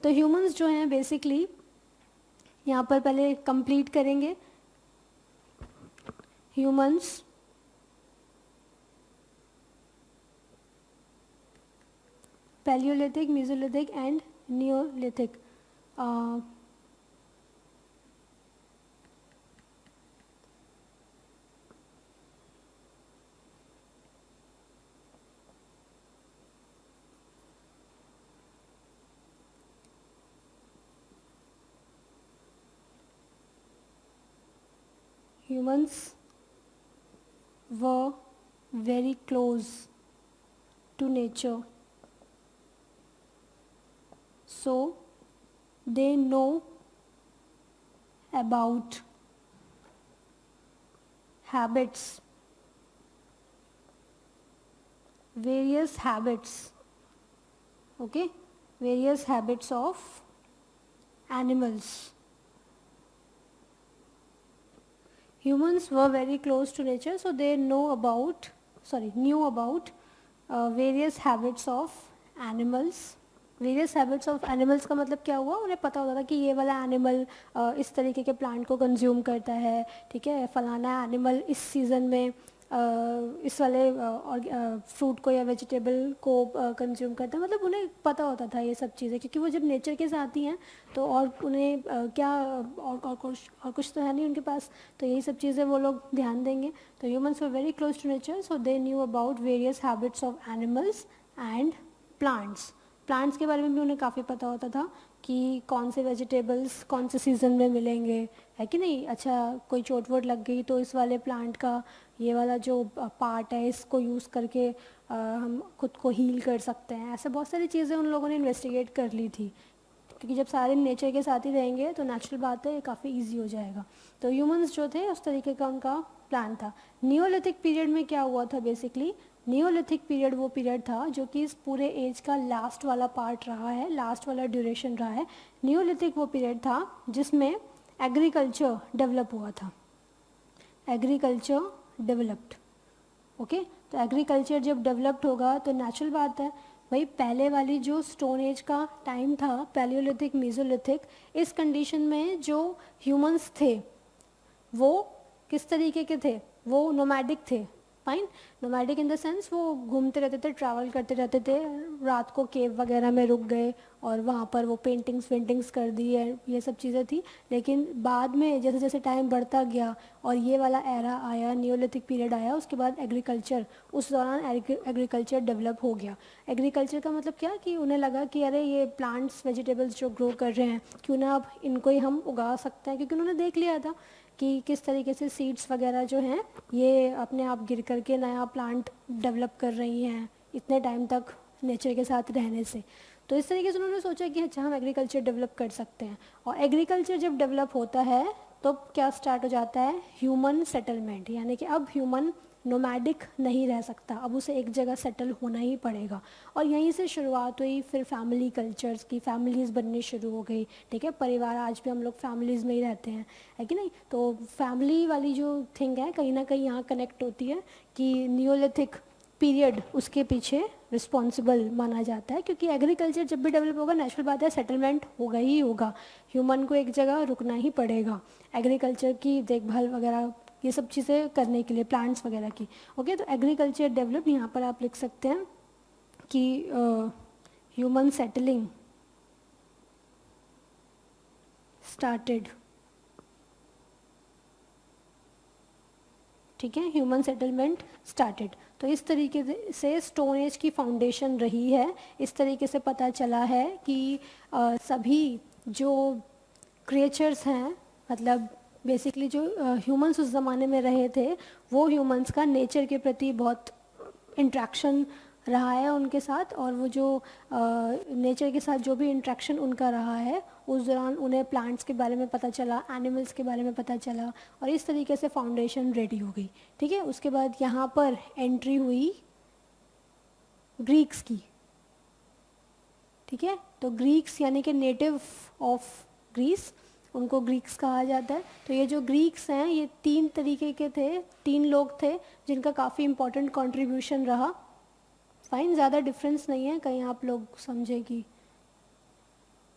तो ह्यूमंस जो हैं बेसिकली यहाँ पर पहले कंप्लीट करेंगे। Humans Palaeolithic, Mesolithic and Neolithic. Humans were very close to nature, so they know about habits, various habits, okay, various habits of animals. Humans were very close to nature, so they knew about various habits of animals. Various habits of animals का मतलब क्या हुआ, उन्हें पता होता था कि ये वाला एनिमल इस तरीके के प्लांट को कंज्यूम करता है, ठीक है, फलाना एनिमल इस सीज़न में इस वाले फ्रूट को या वेजिटेबल को कंज्यूम करता है। मतलब उन्हें पता होता था ये सब चीज़ें, क्योंकि वो जब नेचर के साथ ही हैं तो और उन्हें क्या और कुछ तो है नहीं उनके पास, तो यही सब चीज़ें वो लोग ध्यान देंगे। तो humans were very close to nature, so they knew about various habits of animals and plants. Plants के बारे में भी उन्हें काफ़ी पता होता था कि कौन से वेजिटेबल्स कौन से सीज़न में मिलेंगे, है कि नहीं। अच्छा, कोई चोट वोट लग गई तो इस वाले प्लांट का ये वाला जो पार्ट है इसको यूज़ करके हम खुद को हील कर सकते हैं। ऐसे बहुत सारी चीज़ें उन लोगों ने इन्वेस्टिगेट कर ली थी, क्योंकि जब सारे नेचर के साथ ही रहेंगे तो नेचुरल बात है काफ़ी ईजी हो जाएगा। तो ह्यूमंस जो थे उस तरीके का उनका प्लान था। नियोलिथिक पीरियड में क्या हुआ था बेसिकली, नियोलिथिक पीरियड वो पीरियड था जो कि इस पूरे एज का लास्ट वाला पार्ट रहा है, लास्ट वाला ड्यूरेशन रहा है। नियोलिथिक वो पीरियड था जिसमें एग्रीकल्चर डेवलप हुआ था, एग्रीकल्चर डेवलप्ड, ओके। तो एग्रीकल्चर जब डेवलप्ड होगा तो नेचुरल बात है भाई, पहले वाली जो स्टोन एज का टाइम था, पैलियोलिथिक, मेसोलिथिक, इस कंडीशन में जो ह्यूमंस थे वो किस तरीके के थे, वो नोमैडिक थे। Fine, nomadic in the sense वो घूमते रहते थे, ट्रैवल करते रहते थे, रात को केव वगैरह में रुक गए और वहाँ पर वो पेंटिंग्स वेंटिंग्स कर दी है, ये सब चीज़ें थी। लेकिन बाद में जैसे जैसे टाइम बढ़ता गया और ये वाला एरा आया, नियोलिथिक पीरियड आया, उसके बाद एग्रीकल्चर, उस दौरान एग्रीकल्चर डेवलप हो गया। एग्रीकल्चर का मतलब क्या कि उन्हें लगा कि अरे ये प्लांट्स वेजिटेबल्स जो ग्रो कर रहे हैं क्यों ना अब इनको ही हम उगा सकते हैं, क्योंकि उन्होंने देख लिया था कि किस तरीके से सीड्स वगैरह जो हैं ये अपने आप गिर करके नया प्लांट डेवलप कर रही हैं इतने टाइम तक नेचर के साथ रहने से। तो इस तरीके से उन्होंने सोचा कि अच्छा हम एग्रीकल्चर डेवलप कर सकते हैं। और एग्रीकल्चर जब डेवलप होता है तो क्या स्टार्ट हो जाता है, ह्यूमन सेटलमेंट, यानी कि अब ह्यूमन नोमैडिक नहीं रह सकता, अब उसे एक जगह सेटल होना ही पड़ेगा। और यहीं से शुरुआत हुई फिर फैमिली कल्चर्स की, फैमिलीज़ बननी शुरू हो गई, ठीक है। परिवार, आज भी हम लोग फैमिलीज़ में ही रहते हैं, है कि नहीं। तो फैमिली वाली जो थिंग है कहीं ना कहीं यहाँ कनेक्ट होती है कि नियोलिथिक पीरियड उसके पीछे रिस्पॉन्सिबल माना जाता है, क्योंकि एग्रीकल्चर जब भी डेवलप होगा नेचुरल बात है सेटलमेंट होगा ही होगा, ह्यूमन को एक जगह रुकना ही पड़ेगा एग्रीकल्चर की देखभाल वगैरह ये सब चीज़ें करने के लिए, प्लांट्स वगैरह की, ओके। तो एग्रीकल्चर डेवलप, यहाँ पर आप लिख सकते हैं कि ह्यूमन सेटलिंग स्टार्टेड, ठीक है, ह्यूमन सेटलमेंट स्टार्टेड। तो इस तरीके से स्टोन एज की फाउंडेशन रही है। इस तरीके से पता चला है कि सभी जो क्रिएचर्स हैं, मतलब बेसिकली जो ह्यूमंस उस ज़माने में रहे थे, वो ह्यूमंस का नेचर के प्रति बहुत इंट्रैक्शन रहा है उनके साथ, और वो जो नेचर के साथ जो भी इंट्रैक्शन उनका रहा है उस दौरान उन्हें प्लांट्स के बारे में पता चला, एनिमल्स के बारे में पता चला, और इस तरीके से फाउंडेशन रेडी हो गई, ठीक है। उसके बाद यहाँ पर एंट्री हुई ग्रीक्स की, ठीक है। तो ग्रीक्स यानी कि नेटिव ऑफ ग्रीस, उनको ग्रीक्स कहा जाता है। तो ये जो ग्रीक्स हैं ये तीन तरीके के थे, तीन लोग थे जिनका काफ़ी इम्पोर्टेंट कंट्रीब्यूशन रहा फाइन, ज़्यादा डिफरेंस नहीं है, कहीं आप लोग समझे कि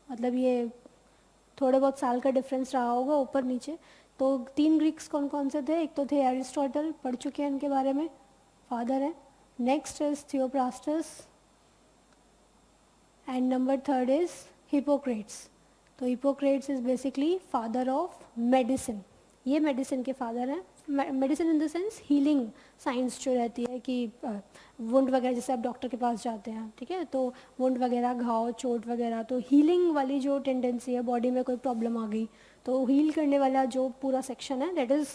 मतलब ये थोड़े बहुत साल का डिफरेंस रहा होगा ऊपर नीचे। तो 3 ग्रीक्स कौन कौन से थे? एक तो थे एरिस्टोटल, पढ़ चुके हैं इनके बारे में, फादर हैं। Next is Theophrastus and number third is Hippocrates. तो Hippocrates is basically father of medicine, ये मेडिसिन के फादर हैं। Medicine in the sense healing science जो रहती है कि वुंड वगैरह, जैसे आप डॉक्टर के पास जाते हैं, ठीक है, तो वुंड वगैरह, घाव, चोट वगैरह, तो हीलिंग वाली जो टेंडेंसी है, बॉडी में कोई प्रॉब्लम आ गई तो हील करने वाला जो पूरा सेक्शन है दैट इज़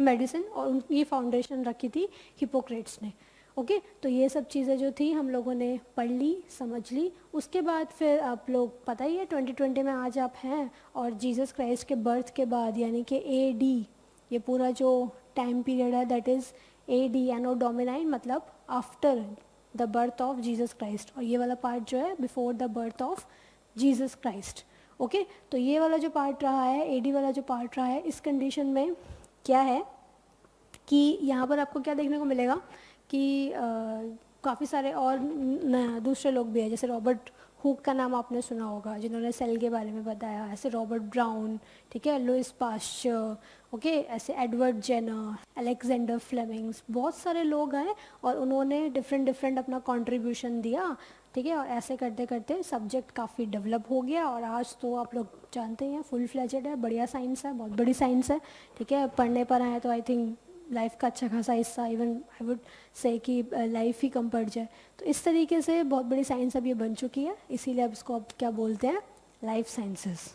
मेडिसिन, और ये फाउंडेशन रखी थी हिपोक्रेट्स ने। ओके, तो ये सब चीज़ें जो थी हम लोगों ने पढ़ ली, समझ ली। उसके बाद फिर आप लोग पता ही है 2020 में आज आप हैं, और जीसस क्राइस्ट के बर्थ के बाद यानी कि AD, ये पूरा जो टाइम पीरियड है दैट इज़ AD, एनो डोमिनाइन, मतलब after the birth of Jesus Christ, और ये वाला पार्ट जो है before the birth of Jesus Christ. Okay, तो ये वाला जो पार्ट रहा है, AD वाला जो पार्ट रहा है, इस कंडीशन में क्या है कि यहाँ पर आपको क्या देखने को मिलेगा कि काफ़ी सारे और दूसरे लोग भी हैं, जैसे रॉबर्ट हुक का नाम आपने सुना होगा, जिन्होंने सेल के बारे में बताया, ऐसे रॉबर्ट ब्राउन, ठीक है, लुइस पास्चर, ओके, ऐसे एडवर्ड जेनर, अलेक्जेंडर फ्लेमिंग्स, बहुत सारे लोग हैं और उन्होंने डिफरेंट अपना कंट्रीब्यूशन दिया, ठीक है, और ऐसे करते करते सब्जेक्ट काफ़ी डेवलप हो गया, और आज तो आप लोग जानते हैं फुल फ्लेजेड है, बढ़िया साइंस है, बहुत बड़ी साइंस है, ठीक है, पढ़ने पर आए तो आई थिंक लाइफ का अच्छा खासा हिस्सा, इवन आई वुड से कि लाइफ ही कम पड़ जाए। तो इस तरीके से बहुत बड़ी साइंस अब ये बन चुकी है, इसीलिए अब इसको अब क्या बोलते हैं, लाइफ साइंसेस।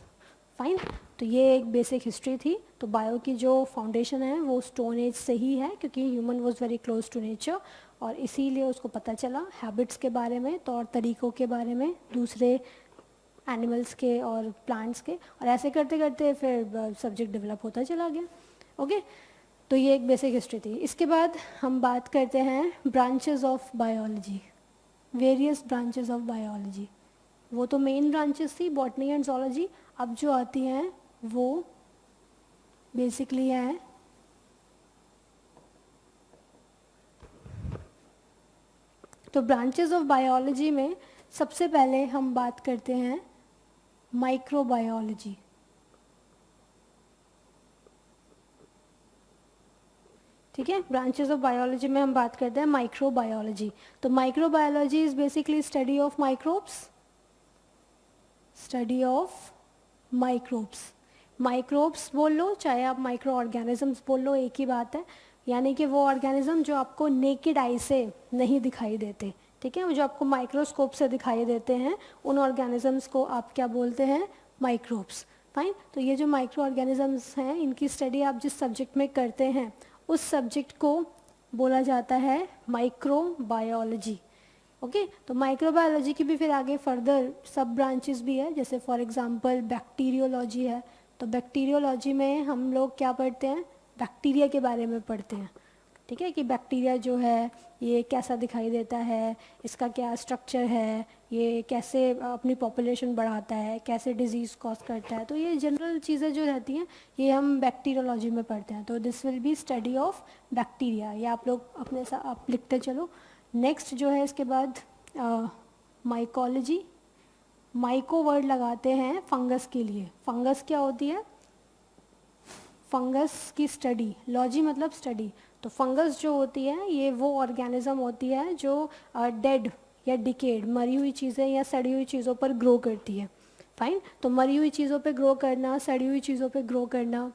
फाइन, तो ये एक बेसिक हिस्ट्री थी। तो बायो की जो फाउंडेशन है वो स्टोन एज से ही है, क्योंकि human was very close to nature, और इसीलिए उसको पता चला हैबिट्स के बारे में, तौर तरीक़ों के बारे में, दूसरे एनिमल्स के और प्लांट्स के, और ऐसे करते करते फिर सब्जेक्ट डेवलप होता चला गया। ओके, तो ये एक बेसिक हिस्ट्री थी। इसके बाद हम बात करते हैं branches of biology, various branches of biology. वो तो मेन ब्रांचेस थी, बॉटनी एंड zoology। अब जो आती हैं वो बेसिकली है तो ब्रांचेस ऑफ बायोलॉजी में सबसे पहले हम बात करते हैं माइक्रोबायोलॉजी। ठीक है, ब्रांचेस ऑफ बायोलॉजी में हम बात करते हैं माइक्रोबायोलॉजी। तो microbiology is basically study of microbes, study of microbes. Microbes बोल लो चाहे आप माइक्रो ऑर्गेनिजम्स बोल लो, एक ही बात है, यानी कि वो ऑर्गेनिज्म जो आपको नेकेड आई से नहीं दिखाई देते, ठीक है, जो आपको माइक्रोस्कोप से दिखाई देते हैं, उन ऑर्गेनिजम्स को आप क्या बोलते हैं, माइक्रोब्स। फाइन, तो ये जो माइक्रो ऑर्गेनिजम्स हैं इनकी स्टडी आप जिस सब्जेक्ट में करते हैं उस सब्जेक्ट को बोला जाता है माइक्रोबायोलॉजी। ओके, तो माइक्रोबायोलॉजी की भी फिर आगे फर्दर सब ब्रांचेस भी है, जैसे फॉर एग्जांपल बैक्टीरियोलॉजी है। तो बैक्टीरियोलॉजी में हम लोग क्या पढ़ते हैं, बैक्टीरिया के बारे में पढ़ते हैं, ठीक है, कि बैक्टीरिया जो है ये कैसा दिखाई देता है, इसका क्या स्ट्रक्चर है, ये कैसे अपनी पॉपुलेशन बढ़ाता है, कैसे डिजीज़ कॉज करता है। तो ये जनरल चीज़ें जो रहती हैं ये हम बैक्टीरियोलॉजी में पढ़ते हैं। तो this will be study of bacteria, ये आप लोग अपने साथ आप लिखते चलो। नेक्स्ट जो है इसके बाद माइकोलॉजी। माइको वर्ड लगाते हैं फंगस के लिए। फंगस क्या होती है, फंगस की स्टडी, लॉजी मतलब स्टडी। तो फंगस जो होती है ये वो ऑर्गेनिज्म होती है जो डेड या डिकेड, मरी हुई चीज़ें या सड़ी हुई चीज़ों पर ग्रो करती है। फाइन, तो मरी हुई चीज़ों पे ग्रो करना, सड़ी हुई चीज़ों पे ग्रो करना,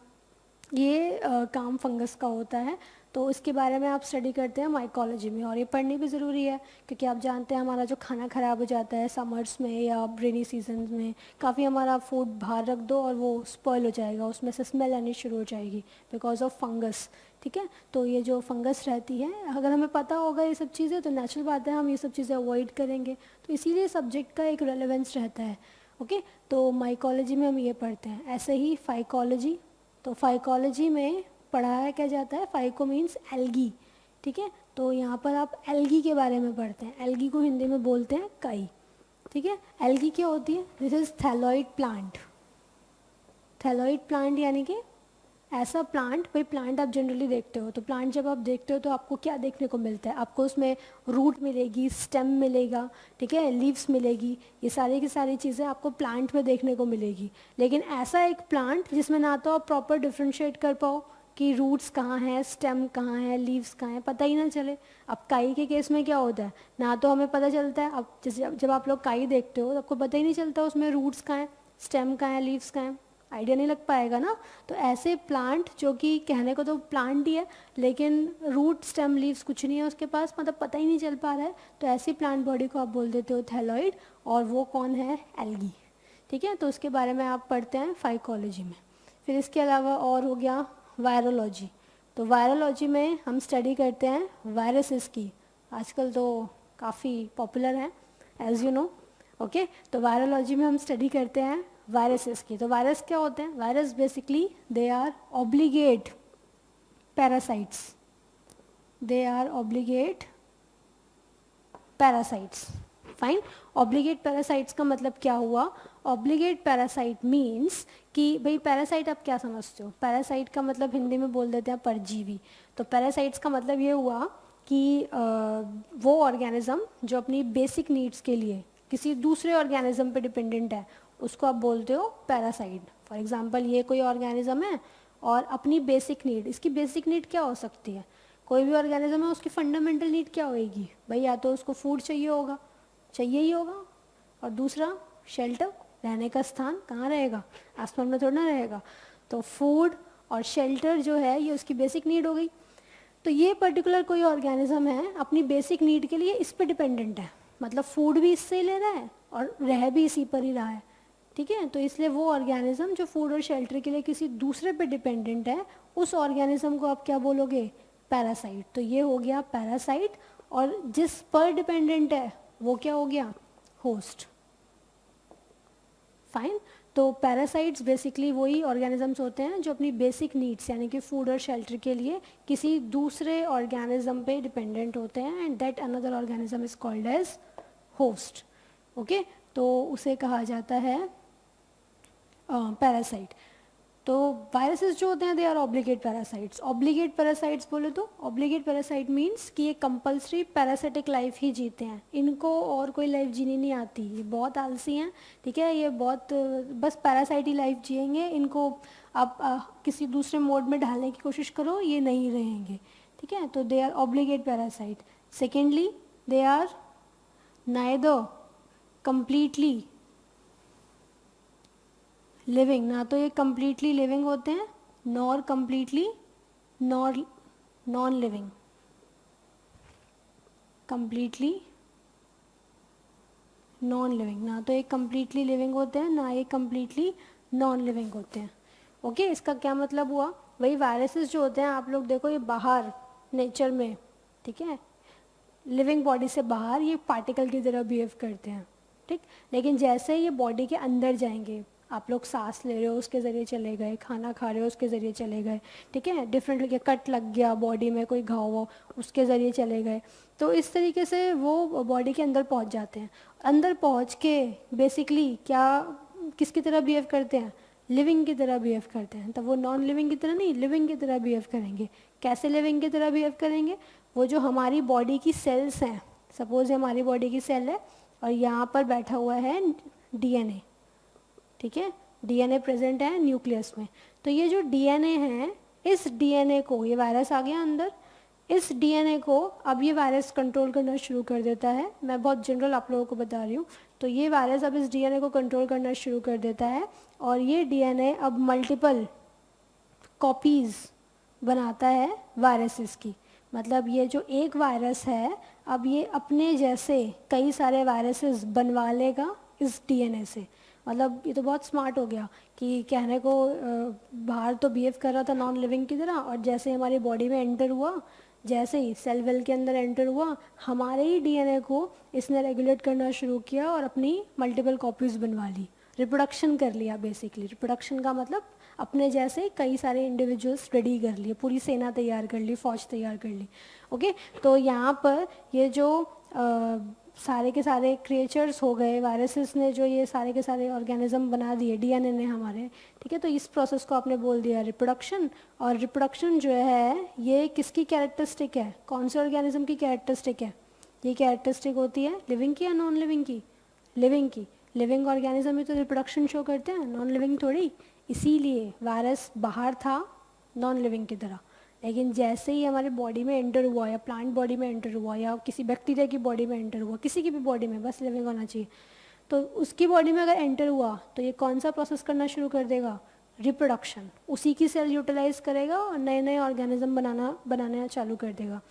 ये काम फंगस का होता है। तो इसके बारे में आप स्टडी करते हैं माइकोलॉजी में, और ये पढ़नी भी ज़रूरी है क्योंकि आप जानते हैं हमारा जो खाना ख़राब हो जाता है समर्स में या रेनी सीजन में, काफ़ी हमारा फूड बाहर रख दो और वो स्पॉइल हो जाएगा, उसमें से स्मेल आनी शुरू हो जाएगी बिकॉज ऑफ फंगस। ठीक है, तो ये जो फंगस रहती है, अगर हमें पता होगा ये सब चीज़ें तो नेचुरल बात है हम ये सब चीज़ें अवॉइड करेंगे, तो इसीलिए सब्जेक्ट का एक रेलेवेंस रहता है। ओके, तो माइकोलॉजी में हम ये पढ़ते हैं। ऐसे ही फाइकोलॉजी, तो फाइकोलॉजी में पढ़ाया क्या जाता है, फाइको मीन्स एल्गी, ठीक है, तो यहाँ पर आप एल्गी के बारे में पढ़ते हैं। एल्गी को हिंदी में बोलते हैं काई, ठीक है। एल्गी क्या होती है, this is thalloid plant. Thalloid plant यानी कि ऐसा प्लांट, भाई प्लांट आप जनरली देखते हो, तो प्लांट जब आप देखते हो तो आपको क्या देखने को मिलता है? आपको उसमें रूट मिलेगी, स्टेम मिलेगा, ठीक है, लीव्स मिलेगी, ये सारी की सारी चीज़ें आपको प्लांट में देखने को मिलेगी। लेकिन ऐसा एक प्लांट जिसमें ना तो आप प्रॉपर डिफ्रेंशिएट कर पाओ कि रूट्स कहाँ हैं, स्टेम कहाँ है, लीव्स कहाँ हैं, पता ही ना चले। अब काई के केस में क्या होता है, ना तो हमें पता चलता है, अब जब आप लोग काई देखते हो तो आपको पता ही नहीं चलता उसमें रूट्स कहाँ हैं, स्टेम कहाँ है, लीव्स कहाँ हैं, आइडिया नहीं लग पाएगा ना। तो ऐसे प्लांट जो कि कहने को तो प्लांट ही है लेकिन रूट स्टेम लीव्स कुछ नहीं है उसके पास, मतलब पता ही नहीं चल पा रहा है, तो ऐसी प्लांट बॉडी को आप बोल देते हो थैलॉइड, और वो कौन है? एल्गी। ठीक है, तो उसके बारे में आप पढ़ते हैं फाइकोलॉजी में। फिर इसके अलावा और हो गया वायरोलॉजी। तो वायरोलॉजी में हम स्टडी करते हैं वायरसेस की, आजकल तो काफ़ी पॉपुलर हैं एज यू नो। ओके, तो वायरोलॉजी में हम स्टडी करते हैं वायरसेस की। तो वायरस क्या होते हैं? Virus basically they are obligate parasites, they are obligate parasites. Fine, obligate parasites का मतलब क्या हुआ? ऑब्लिगेट पैरासाइट मीन्स कि भाई पैरासाइट आप क्या समझते हो? पैरासाइट का मतलब हिंदी में बोल देते हैं परजीवी। तो पैरासाइट्स का मतलब ये हुआ कि वो ऑर्गेनिज्म जो अपनी बेसिक नीड्स के लिए किसी दूसरे ऑर्गेनिज्म पे डिपेंडेंट है, उसको आप बोलते हो पैरासाइट। फॉर एग्जांपल ये कोई ऑर्गेनिज्म है और अपनी बेसिक नीड, इसकी बेसिक नीड क्या हो सकती है? कोई भी ऑर्गेनिज्म है उसकी फंडामेंटल नीड क्या होएगी भाई? या तो उसको फूड चाहिए होगा, चाहिए ही होगा, और दूसरा शेल्टर, रहने का स्थान, कहाँ रहेगा? आसमान में थोड़ा ना रहेगा। तो फूड और शेल्टर जो है ये उसकी बेसिक नीड हो गई। तो ये पर्टिकुलर कोई ऑर्गेनिज्म है अपनी बेसिक नीड के लिए इस पे डिपेंडेंट है, मतलब फूड भी इससे ही ले रहा है और रह भी इसी पर ही रहा है। ठीक है, तो इसलिए वो ऑर्गेनिज्म जो फूड और शेल्टर के लिए किसी दूसरे पे डिपेंडेंट है, उस ऑर्गेनिज्म को आप क्या बोलोगे? पैरासाइट। तो ये हो गया पैरासाइट, और जिस पर डिपेंडेंट है वो क्या हो गया? होस्ट। फाइन, तो पैरासाइट्स बेसिकली वही ऑर्गेनिजम्स होते हैं जो अपनी बेसिक नीड्स यानी कि फूड और शेल्टर के लिए किसी दूसरे ऑर्गेनिज्म पे डिपेंडेंट होते हैं, and that another organism is called as host. Okay, तो उसे कहा जाता है पैरासाइट। तो वायरसेस जो होते हैं they are obligate parasites. Obligate parasites बोले तो ऑब्लिगेट पैरासाइट मीन्स कि ये कंपल्सरी पैरासिटिक लाइफ ही जीते हैं, इनको और कोई लाइफ जीनी नहीं आती, ये बहुत आलसी हैं। ठीक है, ये बहुत बस पैरासाइट ही लाइफ जिएंगे, इनको आप किसी दूसरे मोड में ढालने की कोशिश करो ये नहीं रहेंगे। ठीक है, तो they are obligate parasite. Secondly, they are neither completely living, ना तो ये कम्प्लीटली लिविंग होते हैं nor completely non living. Completely non living, ना तो ये कम्प्लीटली लिविंग होते हैं ना ये कम्प्लीटली नॉन लिविंग होते हैं। ओके, इसका क्या मतलब हुआ? वही वायरसेस जो होते हैं आप लोग देखो ये बाहर नेचर में, ठीक है, लिविंग बॉडी से बाहर ये पार्टिकल की तरह बिहेव करते हैं। ठीक, लेकिन जैसे ये बॉडी के अंदर जाएंगे, आप लोग सांस ले रहे हो उसके ज़रिए चले गए, खाना खा रहे हो उसके ज़रिए चले गए, ठीक है, डिफरेंट कट लग गया बॉडी में, कोई घाव हो उसके ज़रिए चले गए, तो इस तरीके से वो बॉडी के अंदर पहुंच जाते हैं। अंदर पहुंच के बेसिकली क्या किसकी तरह बिहेव करते हैं? लिविंग की तरह बिहेव करते हैं। तब वो नॉन लिविंग की तरह नहीं, लिविंग की तरह बिहेव करेंगे। कैसे लिविंग की तरह बिहेव करेंगे? वो जो हमारी बॉडी की सेल्स हैं, सपोज हमारी बॉडी की सेल है और यहाँ पर बैठा हुआ है डीएनए, ठीक है, डीएनए प्रेजेंट है न्यूक्लियस में। तो ये जो डीएनए है, इस डीएनए को, ये वायरस आ गया अंदर, इस डीएनए को अब ये वायरस कंट्रोल करना शुरू कर देता है। मैं बहुत जनरल आप लोगों को बता रही हूँ। तो ये वायरस अब इस डीएनए को कंट्रोल करना शुरू कर देता है और ये डीएनए अब मल्टीपल कॉपीज़ बनाता है वायरसेस की। मतलब ये जो एक वायरस है अब ये अपने जैसे कई सारे वायरसेस बनवा लेगा इस डीएनए से। मतलब ये तो बहुत स्मार्ट हो गया कि कहने को बाहर तो बिहेव कर रहा था नॉन लिविंग की तरह, और जैसे हमारी बॉडी में एंटर हुआ, जैसे ही सेल वेल के अंदर एंटर हुआ, हमारे ही डीएनए को इसने रेगुलेट करना शुरू किया और अपनी मल्टीपल कॉपीज़ बनवा ली, रिप्रोडक्शन कर लिया। बेसिकली रिप्रोडक्शन का मतलब अपने जैसे कई सारे इंडिविजुअल्स रेडी कर लिए, पूरी सेना तैयार कर ली, फौज तैयार कर ली। ओके, तो यहाँ पर ये जो सारे के सारे क्रिएचर्स हो गए, वायरसेस ने जो ये सारे के सारे ऑर्गेनिज्म बना दिए डीएनए ने हमारे, ठीक है, तो इस प्रोसेस को आपने बोल दिया रिप्रोडक्शन। और रिप्रोडक्शन जो है ये किसकी कैरेक्टरिस्टिक है, कौन से ऑर्गेनिज्म की कैरेक्टरिस्टिक है? ये कैरेक्टरिस्टिक होती है लिविंग की या नॉन लिविंग की? लिविंग की। लिविंग ऑर्गेनिज्म में तो रिप्रोडक्शन शो करते हैं, नॉन लिविंग थोड़ी। इसीलिए वायरस बाहर था नॉन लिविंग की तरह, लेकिन जैसे ही हमारे बॉडी में एंटर हुआ या प्लांट बॉडी में एंटर हुआ या किसी बैक्टीरिया की बॉडी में एंटर हुआ, किसी की भी बॉडी में, बस लिविंग होना चाहिए, तो उसकी बॉडी में अगर एंटर हुआ तो ये कौन सा प्रोसेस करना शुरू कर देगा? रिप्रोडक्शन। उसी की सेल यूटिलाइज करेगा और नए नए ऑर्गेनिज्म बनाना चालू कर देगा।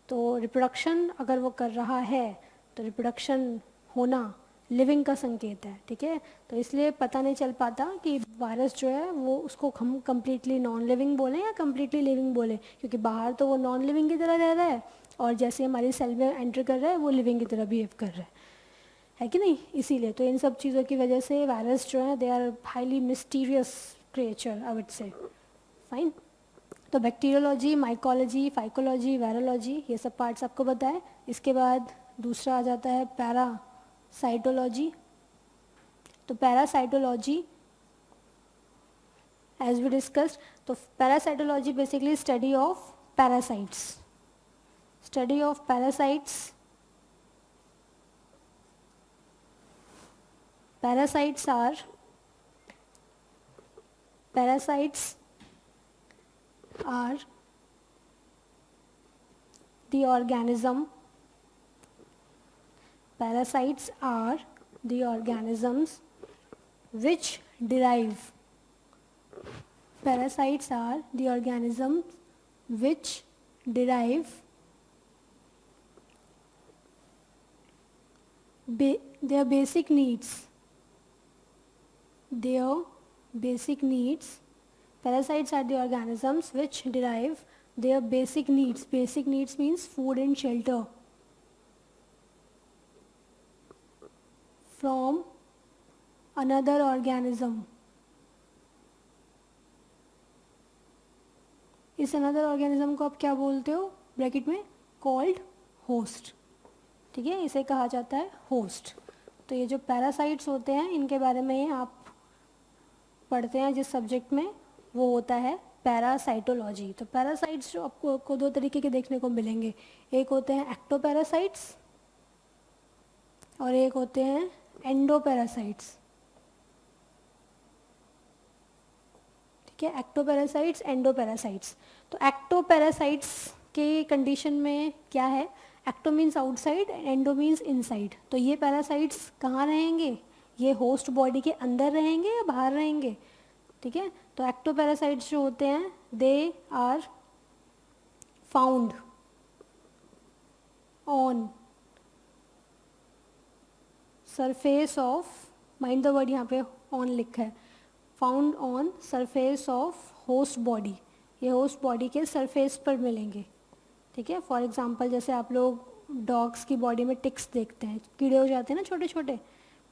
तो रिप्रोडक्शन अगर वो कर रहा है तो रिप्रोडक्शन होना लिविंग का संकेत है, ठीक है। तो इसलिए पता नहीं चल पाता कि वायरस जो है वो उसको हम कम्प्लीटली नॉन लिविंग बोलें या कम्प्लीटली लिविंग बोलें, क्योंकि बाहर तो वो नॉन लिविंग की तरह रह रहा है और जैसे हमारी सेल में एंटर कर रहा है वो लिविंग की तरह बिहेव कर रहा है कि नहीं। इसीलिए तो इन सब चीज़ों की वजह से वायरस जो है they are highly mysterious creature, I would say. Fine. तो बैक्टीरियोलॉजी, माइकोलॉजी, फाइकोलॉजी, वायरोलॉजी, ये सब पार्ट्स आपको बताए। इसके बाद दूसरा आ जाता है पैरासाइटोलॉजी। तो पैरासाइटोलॉजी एज वी डिस्कस्ड, तो parasitology basically study of parasites. Study of parasites. Parasites are the organism. Parasites are the organisms which derive. Parasites are the organisms which derive their basic needs. Their basic needs. Parasites are the organisms which derive their basic needs. Basic needs means food and shelter from another organism. इस another organism को आप क्या बोलते हो bracket में? Called host, ठीक है, इसे कहा जाता है होस्ट। तो ये जो पैरासाइट्स होते हैं इनके बारे में आप पढ़ते हैं जिस सब्जेक्ट में, वो होता है पैरासाइटोलॉजी। तो पैरासाइट्स जो आपको दो तरीके के देखने को मिलेंगे, एक होते हैं एक्टोपैरासाइट्स और एक होते हैं एंडोपैरासाइट्स, ठीक है, एक्टोपैरासाइट्स, एंडोपैरासाइट्स। तो एक्टोपैरासाइट्स के कंडीशन में क्या है? Ecto means outside, endo means inside. तो ये पैरासाइट्स कहाँ रहेंगे? ये होस्ट बॉडी के अंदर रहेंगे या बाहर रहेंगे, ठीक है। तो एक्टोपैरासाइट्स जो होते हैं they are found on surface of, mind the word, यहाँ पे ऑन लिखा है, found on surface of host body. ये होस्ट बॉडी के सरफेस पर मिलेंगे, ठीक है। फॉर एग्जांपल जैसे आप लोग डॉग्स की बॉडी में टिक्स देखते हैं, कीड़े हो जाते हैं ना छोटे छोटे,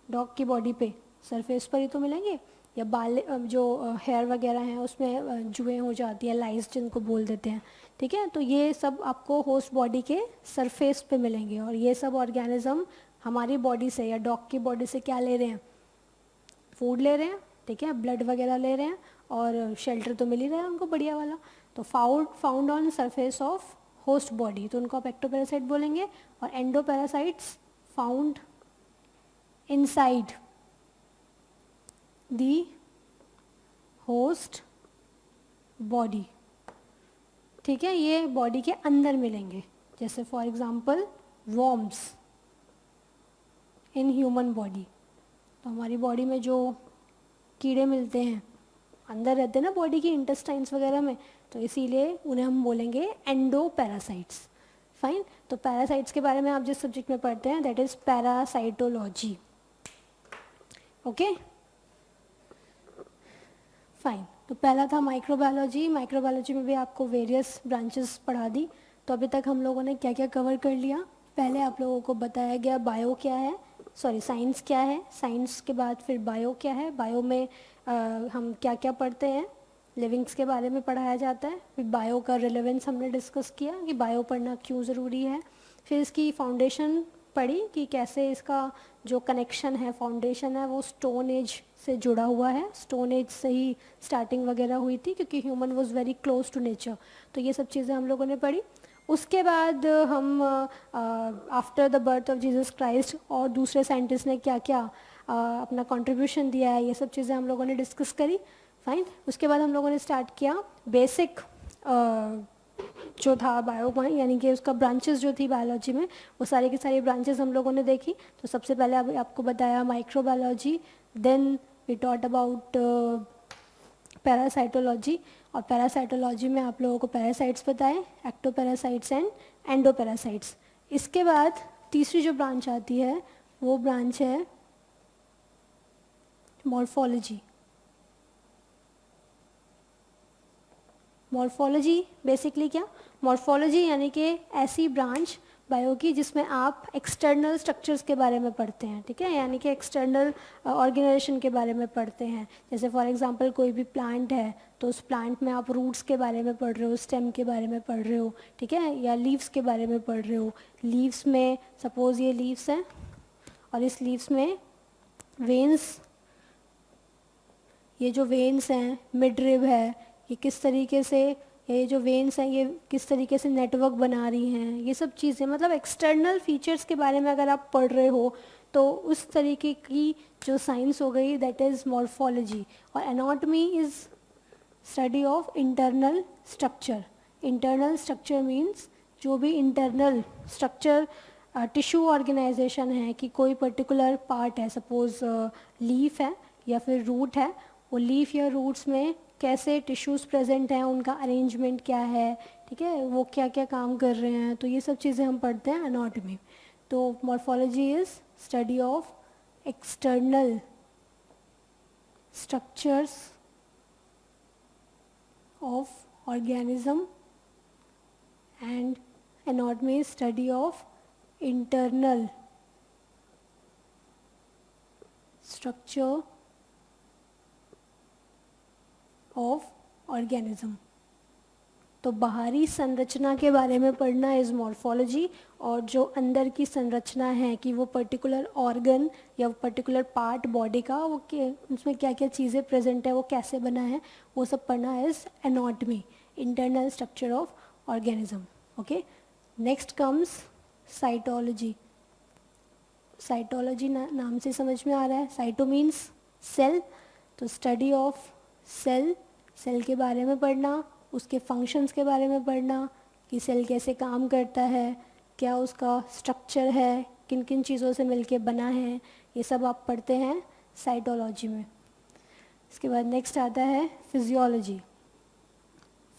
डॉग की बॉडी पे सरफेस पर ही तो मिलेंगे, या बाल जो हेयर वगैरह हैं उसमें जुएँ हो जाती हैं, लाइस जिनको बोल देते हैं, ठीक है। तो ये सब आपको होस्ट बॉडी के सरफेस पे मिलेंगे और ये सब ऑर्गेनिज्म हमारी बॉडी से या डॉग की बॉडी से क्या ले रहे हैं? फूड ले रहे हैं, ठीक है, ब्लड वगैरह ले रहे हैं और शेल्टर तो मिल ही रहा है उनको बढ़िया वाला। तो found on surface of host body, तो उनको आप एक्टोपैरासाइट बोलेंगे। और endoparasites found inside the host body, ठीक है, ये बॉडी के अंदर मिलेंगे। जैसे for example worms in human body, तो हमारी बॉडी में जो कीड़े मिलते हैं अंदर रहते हैं ना बॉडी की इंटेस्टाइन्स वगैरह में, तो इसीलिए उन्हें हम बोलेंगे एंडोपैरासाइट्स। फाइन। तो पैरासाइट्स के बारे में आप जिस सब्जेक्ट में पढ़ते हैं that is parasitology, okay fine. तो पहला था माइक्रोबायोलॉजी। माइक्रोबायोलॉजी में भी आपको वेरियस ब्रांचेस पढ़ा दी। तो अभी तक हम लोगों ने क्या क्या कवर कर लिया? पहले आप लोगों को बताया गया बायो क्या है, सॉरी साइंस क्या है, साइंस के बाद फिर बायो क्या है, बायो में हम क्या क्या पढ़ते हैं, लिविंग्स के बारे में पढ़ाया जाता है। फिर बायो का रिलेवेंस हमने डिस्कस किया कि बायो पढ़ना क्यों ज़रूरी है। फिर इसकी फाउंडेशन पढ़ी कि कैसे इसका जो कनेक्शन है, फाउंडेशन है, वो स्टोन एज से जुड़ा हुआ है. स्टोन एज से ही स्टार्टिंग वगैरह हुई थी क्योंकि human was very close to nature. तो ये सब चीज़ें हम लोगों ने पढ़ी. उसके बाद हम after the birth of Jesus Christ और दूसरे साइंटिस्ट ने क्या क्या अपना कंट्रीब्यूशन दिया है, ये सब चीज़ें हम लोगों ने डिस्कस करी. फाइन. उसके बाद हम लोगों ने स्टार्ट किया बेसिक जो था बायो, यानी कि उसका ब्रांचेस जो थी बायोलॉजी में, वो सारी की सारी ब्रांचेस हम लोगों ने देखी. तो सबसे पहले अभी आपको बताया microbiology, then we taught about parasitology. और पैरासाइटोलॉजी में आप लोगों को पैरासाइट्स बताए, एक्टोपैरासाइट्स एंड एंडोपैरासाइट्स. इसके बाद तीसरी जो ब्रांच आती है वो ब्रांच है मॉर्फोलॉजी. मॉर्फोलॉजी बेसिकली क्या, मॉर्फोलॉजी यानी कि ऐसी ब्रांच बायो की जिसमें आप एक्सटर्नल स्ट्रक्चर्स के बारे में पढ़ते हैं. ठीक है, यानी कि एक्सटर्नल ऑर्गेनाइजेशन के बारे में पढ़ते हैं. जैसे फॉर एग्जांपल कोई भी प्लांट है तो उस प्लांट में आप रूट्स के बारे में पढ़ रहे हो, स्टेम के बारे में पढ़ रहे हो. ठीक है, या लीव्स के बारे में पढ़ रहे हो. लीव्स में सपोज ये लीव्स हैं और इस लीव्स में वेन्स, ये जो वेन्स हैं, मिडरिब है, ये किस तरीके से, ये जो वेन्स हैं ये किस तरीके से नेटवर्क बना रही हैं, ये सब चीज़ें, मतलब एक्सटर्नल फीचर्स के बारे में अगर आप पढ़ रहे हो तो उस तरीके की जो साइंस हो गई दैट इज़ मॉर्फोलॉजी. और anatomy is study of internal structure. Internal structure means जो भी इंटरनल स्ट्रक्चर टिश्यू ऑर्गेनाइजेशन है कि कोई पर्टिकुलर पार्ट है, सपोज लीफ है या फिर रूट है, वो लीफ या रूट्स में कैसे टिश्यूज़ प्रेजेंट हैं, उनका अरेंजमेंट क्या है. ठीक है, वो क्या क्या काम कर रहे हैं, तो ये सब चीज़ें हम पढ़ते हैं एनाटॉमी. तो morphology is study of external structures of organism and anatomy is study of internal structure of organism. तो बाहरी संरचना के बारे में पढ़ना इज़ मॉर्फोलॉजी, और जो अंदर की संरचना है कि वो पर्टिकुलर ऑर्गन या पर्टिकुलर पार्ट बॉडी का वो उसमें क्या क्या चीज़ें प्रेजेंट है, वो कैसे बना है, वो सब पढ़ना is anatomy, internal structure of organism. Okay, next comes cytology. Cytology नाम से समझ में आ रहा है, साइटो मीन्स सेल. तो स्टडी ऑफ सेल, सेल के बारे में पढ़ना, उसके फंक्शंस के बारे में पढ़ना कि सेल कैसे काम करता है, क्या उसका स्ट्रक्चर है, किन किन चीज़ों से मिलके बना है, ये सब आप पढ़ते हैं साइटोलॉजी में. इसके बाद नेक्स्ट आता है फिजियोलॉजी.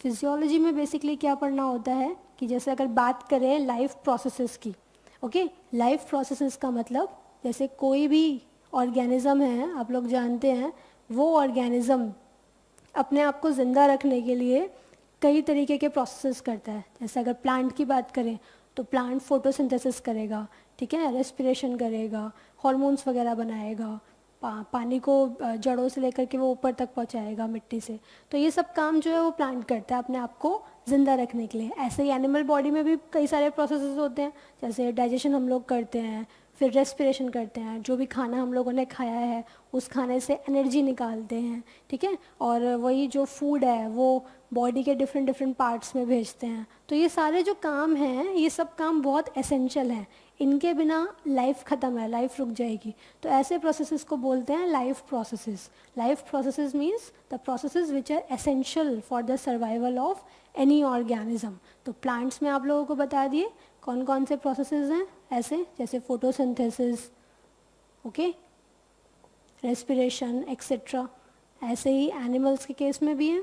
फिजियोलॉजी में बेसिकली क्या पढ़ना होता है कि जैसे अगर बात करें लाइफ प्रोसेसेस की. ओके, लाइफ प्रोसेसेस का मतलब जैसे कोई भी ऑर्गेनिज्म है, आप लोग जानते हैं, वो ऑर्गेनिज्म अपने आप को ज़िंदा रखने के लिए कई तरीके के प्रोसेसेस करता है. जैसे अगर प्लांट की बात करें तो प्लांट फोटोसिंथेसिस करेगा. ठीक है, रेस्पिरेशन करेगा, हार्मोन्स वगैरह बनाएगा, पानी को जड़ों से लेकर के वो ऊपर तक पहुंचाएगा मिट्टी से. तो ये सब काम जो है वो प्लांट करता है अपने आप को ज़िंदा रखने के लिए. ऐसे ही एनिमल बॉडी में भी कई सारे प्रोसेसेस होते हैं, जैसे डाइजेशन हम लोग करते हैं, फिर रेस्पिरेशन करते हैं, जो भी खाना हम लोगों ने खाया है उस खाने से एनर्जी निकालते हैं. ठीक है, और वही जो फूड है वो बॉडी के डिफरेंट डिफरेंट पार्ट्स में भेजते हैं. तो ये सारे जो काम हैं, ये सब काम बहुत एसेंशियल हैं, इनके बिना लाइफ ख़त्म है, लाइफ रुक जाएगी. तो ऐसे प्रोसेसेस को बोलते हैं life processes. Life processes means the processes which are essential for the survival of any organism. तो प्लांट्स में आप लोगों को बता दिए कौन कौन से प्रोसेसेस हैं ऐसे, जैसे फोटोसिंथेसिस, ओके, रेस्पिरेशन एक्सेट्रा. ऐसे ही एनिमल्स के केस में भी है,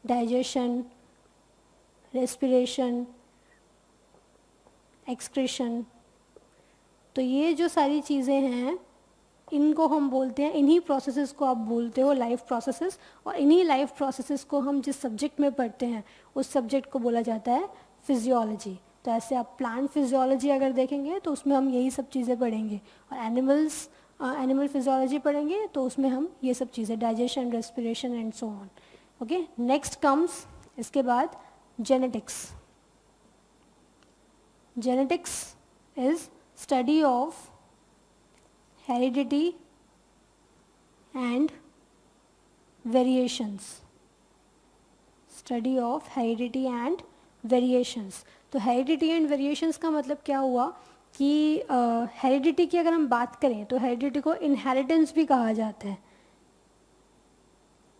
डाइजेशन, रेस्पिरेशन, एक्सक्रीशन. तो ये जो सारी चीज़ें हैं इनको हम बोलते हैं, इन्हीं प्रोसेसेस को आप बोलते हो लाइफ प्रोसेसेस. और इन्हीं लाइफ प्रोसेसेस को हम जिस सब्जेक्ट में पढ़ते हैं उस सब्जेक्ट को बोला जाता है फिजियोलॉजी. तो ऐसे आप प्लांट फिजियोलॉजी अगर देखेंगे तो उसमें हम यही सब चीज़ें पढ़ेंगे, और एनिमल फिजियोलॉजी पढ़ेंगे तो उसमें हम ये सब चीज़ें, digestion, respiration and so on. Okay, next comes इसके बाद genetics. Genetics is study of heredity and variations, study of heredity and variations. तो हेरिडिटी एंड वेरिएशंस का मतलब क्या हुआ कि हेरिडिटी की अगर हम बात करें तो हेरिडिटी को इनहेरिटेंस भी कहा जाता है।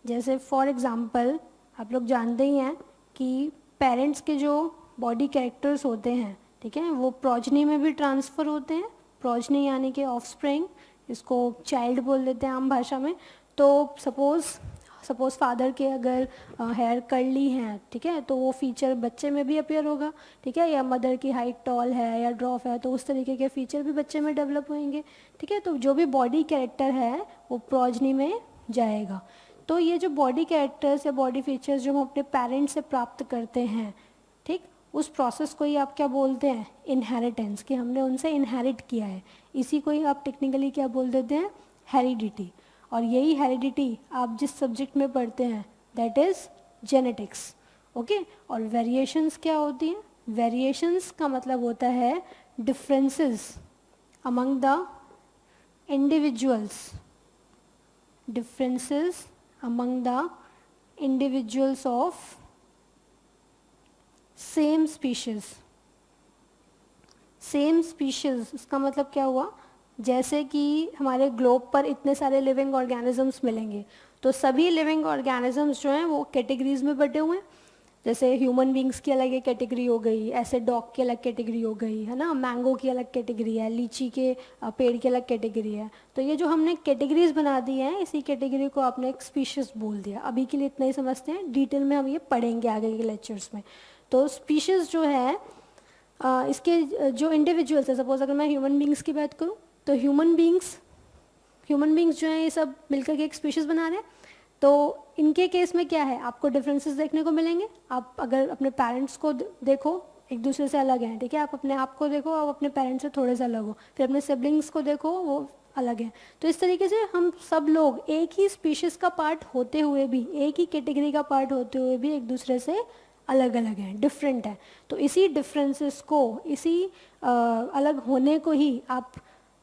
जैसे फॉर एग्जांपल आप लोग जानते ही हैं कि पेरेंट्स के जो बॉडी कैरेक्टर्स होते हैं, ठीक है, वो प्रोजनी में भी ट्रांसफ़र होते हैं। प्रोजनी यानी कि ऑफस्प्रिंग, इसको चाइल्ड बोल देते हैं आम भाषा में। तो सपोज़ फादर के अगर हेयर कर्ली हैं, ठीक है, तो वो फीचर बच्चे में भी अपीयर होगा, ठीक है, या मदर की हाइट टॉल है या ड्रॉफ है तो उस तरीके के फीचर भी बच्चे में डेवलप होंगे, ठीक है। तो जो भी बॉडी कैरेक्टर है वो प्रोजनी में जाएगा। तो ये जो बॉडी कैरेक्टर्स या बॉडी फीचर्स जो हम अपने पेरेंट्स से प्राप्त करते हैं, ठीक, उस प्रोसेस को ही आप क्या बोलते हैं, इनहेरिटेंस, कि हमने उनसे इनहेरिट किया है। इसी को ही आप टेक्निकली क्या बोल देते हैं, हेरिडिटी। और यही हेरिडिटी आप जिस सब्जेक्ट में पढ़ते हैं दैट इज़ जेनेटिक्स, ओके। और वेरिएशंस क्या होती हैं, वेरिएशंस का मतलब होता है differences among the individuals, differences among the individuals of same species। Same species इसका मतलब क्या हुआ, जैसे कि हमारे ग्लोब पर इतने सारे लिविंग ऑर्गेनिजम्स मिलेंगे तो सभी लिविंग ऑर्गेनिजम्स जो हैं वो कैटेगरीज में बटे हुए हैं। जैसे ह्यूमन बींग्स की अलग एक कैटेगरी हो गई, ऐसे डॉग की अलग कैटेगरी हो गई, है ना, मैंगो की अलग कैटेगरी है, लीची के पेड़ की अलग कैटेगरी है। तो ये जो हमने कैटेगरीज बना दी हैं, इसी कैटेगरी को आपने एक स्पीशीज़ बोल दिया। अभी के लिए इतना ही समझते हैं, डिटेल में हम ये पढ़ेंगे आगे के लेक्चर्स में। तो स्पीशीज़ जो है इसके जो इंडिविजुअल्स है, सपोज अगर मैं ह्यूमन बींग्स की बात करूँ तो ह्यूमन बींग्स जो हैं ये सब मिलकर के एक स्पीशीज़ बना रहे हैं। तो इनके केस में क्या है, आपको डिफरेंसेस देखने को मिलेंगे। आप अगर अपने पेरेंट्स को देखो एक दूसरे से अलग हैं, ठीक है, आप अपने आप को देखो आप अपने पेरेंट्स से थोड़े से अलग हो, फिर अपने सिबलिंग्स को देखो वो अलग हैं। तो इस तरीके से हम सब लोग एक ही स्पीशीज़ का पार्ट होते हुए भी, एक ही कैटेगरी का पार्ट होते हुए भी एक दूसरे से अलग अलग हैं, डिफरेंट है। तो इसी डिफरेंसेस को, इसी अलग होने को ही आप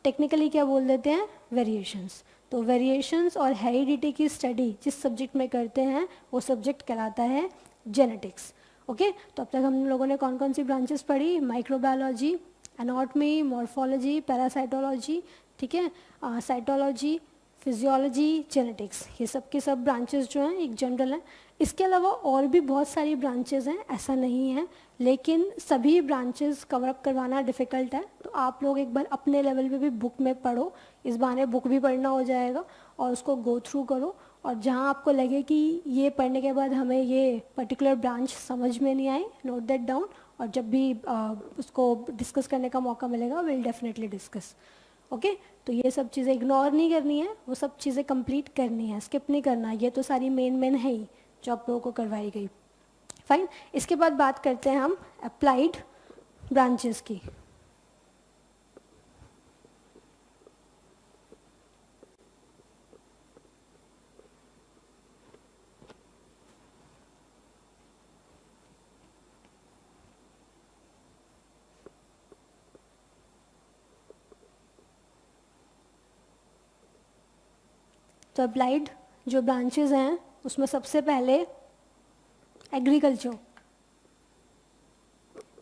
टेक्निकली क्या बोल देते हैं, वेरिएशंस। तो वेरिएशंस और हेरिडिटी की स्टडी जिस सब्जेक्ट में करते हैं वो सब्जेक्ट कहलाता है जेनेटिक्स, ओके। तो अब तक हम लोगों ने कौन कौन सी ब्रांचेस पढ़ी, माइक्रोबायोलॉजी, एनाटॉमी, मॉर्फोलॉजी, पैरासाइटोलॉजी, ठीक है, साइटोलॉजी, फिजियोलॉजी, जेनेटिक्स, ये सब के सब ब्रांचेस जो हैं एक जनरल हैं। इसके अलावा और भी बहुत सारी ब्रांचेस हैं, ऐसा नहीं है, लेकिन सभी ब्रांचेस कवर अप करवाना डिफ़िकल्ट है। तो आप लोग एक बार अपने लेवल पे भी बुक में पढ़ो, इस बहाने बुक भी पढ़ना हो जाएगा और उसको गो थ्रू करो। और जहाँ आपको लगे कि ये पढ़ने के बाद हमें ये पर्टिकुलर ब्रांच समझ में नहीं आई, नोट दैट डाउन, और जब भी उसको डिस्कस करने का मौका मिलेगा विल डेफिनेटली डिस्कस, ओके। तो ये सब चीज़ें इग्नोर नहीं करनी है, वो सब चीज़ें कंप्लीट करनी है, स्किप नहीं करना। ये तो सारी मेन है ही जो आप लोगों को करवाई गई, फाइन। इसके बाद बात करते हैं हम अप्लाइड ब्रांचेस की। तो अप्लाइड जो ब्रांचेस हैं उसमें सबसे पहले एग्रीकल्चर।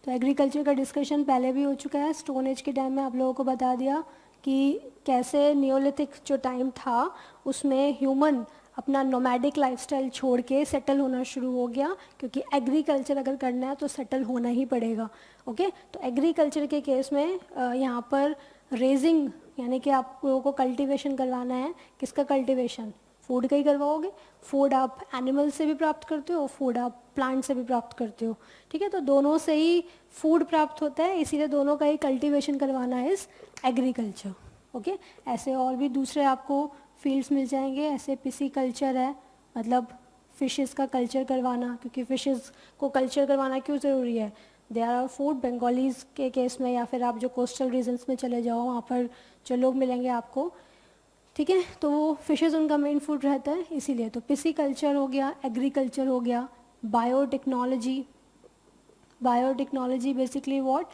तो एग्रीकल्चर का डिस्कशन पहले भी हो चुका है, स्टोन एज के टाइम में आप लोगों को बता दिया कि कैसे नियोलिथिक जो टाइम था उसमें ह्यूमन अपना नोमैडिक लाइफस्टाइल छोड़ के सेटल होना शुरू हो गया, क्योंकि एग्रीकल्चर अगर करना है तो सेटल होना ही पड़ेगा, ओके। तो एग्रीकल्चर के केस में यहाँ पर रेजिंग यानी कि आप लोगों को कल्टीवेशन करवाना है। किसका कल्टीवेशन, फूड का ही करवाओगे। फूड आप एनिमल से भी प्राप्त करते हो, फूड आप प्लांट से भी प्राप्त करते हो, ठीक है। तो दोनों से ही फूड प्राप्त होता है, इसीलिए दोनों का ही कल्टीवेशन करवाना है इस एग्रीकल्चर, ओके। ऐसे और भी दूसरे आपको फील्ड्स मिल जाएंगे, ऐसे पिसी कल्चर है, मतलब फिशेस का कल्चर करवाना, क्योंकि फिशेस को कल्चर करवाना क्यों ज़रूरी है, दे आर फूड। बंगालीज़ के केस में या फिर आप जो कोस्टल रीजन्स में चले जाओ वहाँ पर जो लोग मिलेंगे आपको, ठीक है, तो वो फिशेज़ उनका मेन फूड रहता है, इसीलिए। तो पिसी कल्चर हो गया, एग्रीकल्चर हो गया। बायोटेक्नोलॉजी बेसिकली व्हाट,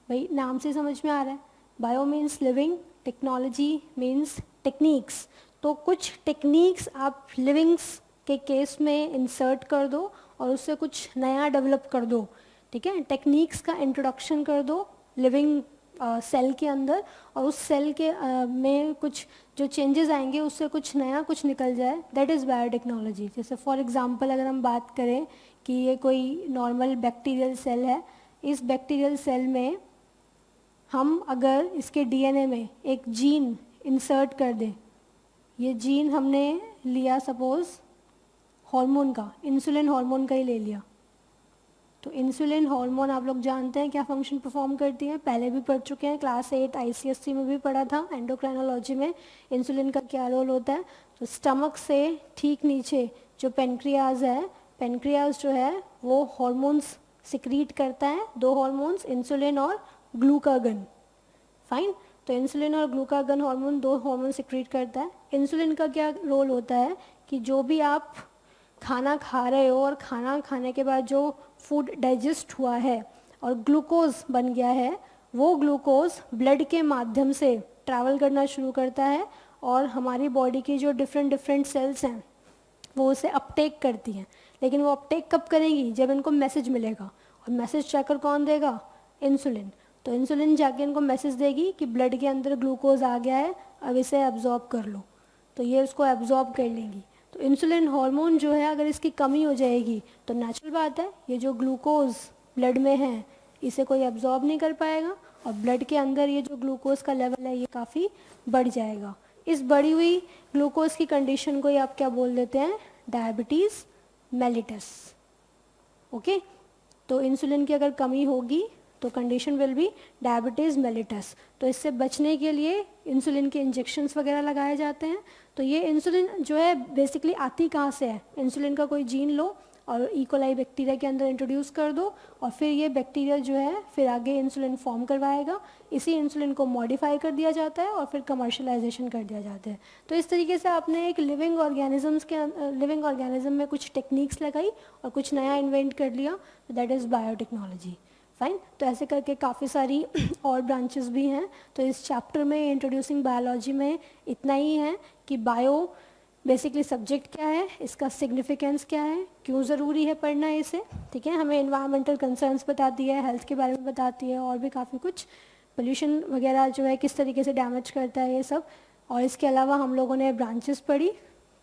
भाई नाम से समझ में आ रहा है, bio means living, technology means techniques. तो कुछ टेक्निक्स आप लिविंग्स के केस में इंसर्ट कर दो और उससे कुछ नया डेवलप कर दो, ठीक है। टेक्निक्स का इंट्रोडक्शन कर दो लिविंग सेल के अंदर, और उस सेल के में कुछ जो चेंजेस आएंगे उससे कुछ नया कुछ निकल जाए, दैट इज़ बायोटेक्नोलॉजी। जैसे फॉर एग्जांपल अगर हम बात करें कि ये कोई नॉर्मल बैक्टीरियल सेल है, इस बैक्टीरियल सेल में हम अगर इसके डीएनए में एक जीन इंसर्ट कर दें, ये जीन हमने लिया सपोज़ हार्मोन का, इंसुलिन हार्मोन का ही ले लिया, तो इंसुलिन हार्मोन आप लोग जानते हैं क्या फंक्शन परफॉर्म करती है, पहले भी पढ़ चुके हैं, क्लास 8 आईसीएससी में भी पढ़ा था एंडोक्राइनोलॉजी में इंसुलिन का क्या रोल होता है। तो स्टमक से ठीक नीचे जो पेनक्रियाज है, पेनक्रियाज जो है वो हार्मोन्स सिक्रीट करता है, दो हार्मोन्स इंसुलिन और ग्लूकागन, फाइन। तो इंसुलिन और ग्लूकागन हार्मोन, दो हार्मोन सिक्रीट करता है। इंसुलिन का क्या रोल होता है कि जो भी आप खाना खा रहे हो और खाना खाने के बाद जो फूड डाइजेस्ट हुआ है और ग्लूकोज बन गया है, वो ग्लूकोज ब्लड के माध्यम से ट्रैवल करना शुरू करता है और हमारी बॉडी की जो डिफरेंट सेल्स हैं वो उसे अपटेक करती हैं। लेकिन वो अपटेक कब करेंगी, जब इनको मैसेज मिलेगा, और मैसेज जाकर कौन देगा, इंसुलिन। तो इंसुलिन जाके इनको मैसेज देगी कि ब्लड के अंदर ग्लूकोज आ गया है, अब इसे एब्जॉर्ब कर लो, तो ये उसको एब्जॉर्ब कर लेंगी। तो इंसुलिन हार्मोन जो है अगर इसकी कमी हो जाएगी तो नेचुरल बात है ये जो ग्लूकोज ब्लड में है इसे कोई एब्जॉर्ब नहीं कर पाएगा, और ब्लड के अंदर ये जो ग्लूकोज का लेवल है ये काफ़ी बढ़ जाएगा। इस बढ़ी हुई ग्लूकोज की कंडीशन को ही आप क्या बोल देते हैं, डायबिटीज़ मेलिटस, ओके। तो इंसुलिन की अगर कमी होगी तो condition will be diabetes mellitus. तो इससे बचने के लिए इंसुलिन के इंजेक्शंस वगैरह लगाए जाते हैं। तो ये इंसुलिन जो है बेसिकली आती कहाँ से है, इंसुलिन का कोई जीन लो और इकोलाई बैक्टीरिया के अंदर इंट्रोड्यूस कर दो, और फिर ये बैक्टीरिया जो है फिर आगे इंसुलिन फॉर्म करवाएगा, इसी इंसुलिन को मॉडिफाई कर दिया जाता है और फिर कमर्शलाइजेशन कर दिया जाता है। तो इस तरीके से आपने एक लिविंग ऑर्गेनिज्म में कुछ टेक्निक्स लगाई और कुछ नया इन्वेंट कर लिया, दैट इज़ बायोटेक्नोलॉजी, फाइन। तो ऐसे करके काफ़ी सारी और ब्रांचेस भी हैं। तो इस चैप्टर में इंट्रोड्यूसिंग बायोलॉजी में इतना ही है कि बायो बेसिकली सब्जेक्ट क्या है, इसका सिग्निफिकेंस क्या है, क्यों ज़रूरी है पढ़ना इसे, ठीक है। हमें एनवायरमेंटल कंसर्न्स बताती है, हेल्थ के बारे में बताती है, और भी काफ़ी कुछ, पोल्यूशन वगैरह जो है किस तरीके से डैमेज करता है ये सब। और इसके अलावा हम लोगों ने ब्रांचेस पढ़ी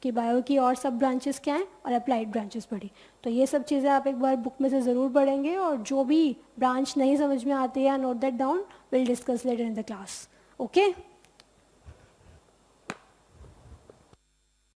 कि बायो की और सब ब्रांचेस क्या हैं, और अप्लाइड ब्रांचेस पढ़ी। तो ये सब चीज़ें आप एक बार बुक में से ज़रूर पढ़ेंगे, और जो भी ब्रांच नहीं समझ में आती है note that down, will discuss later in the class, okay.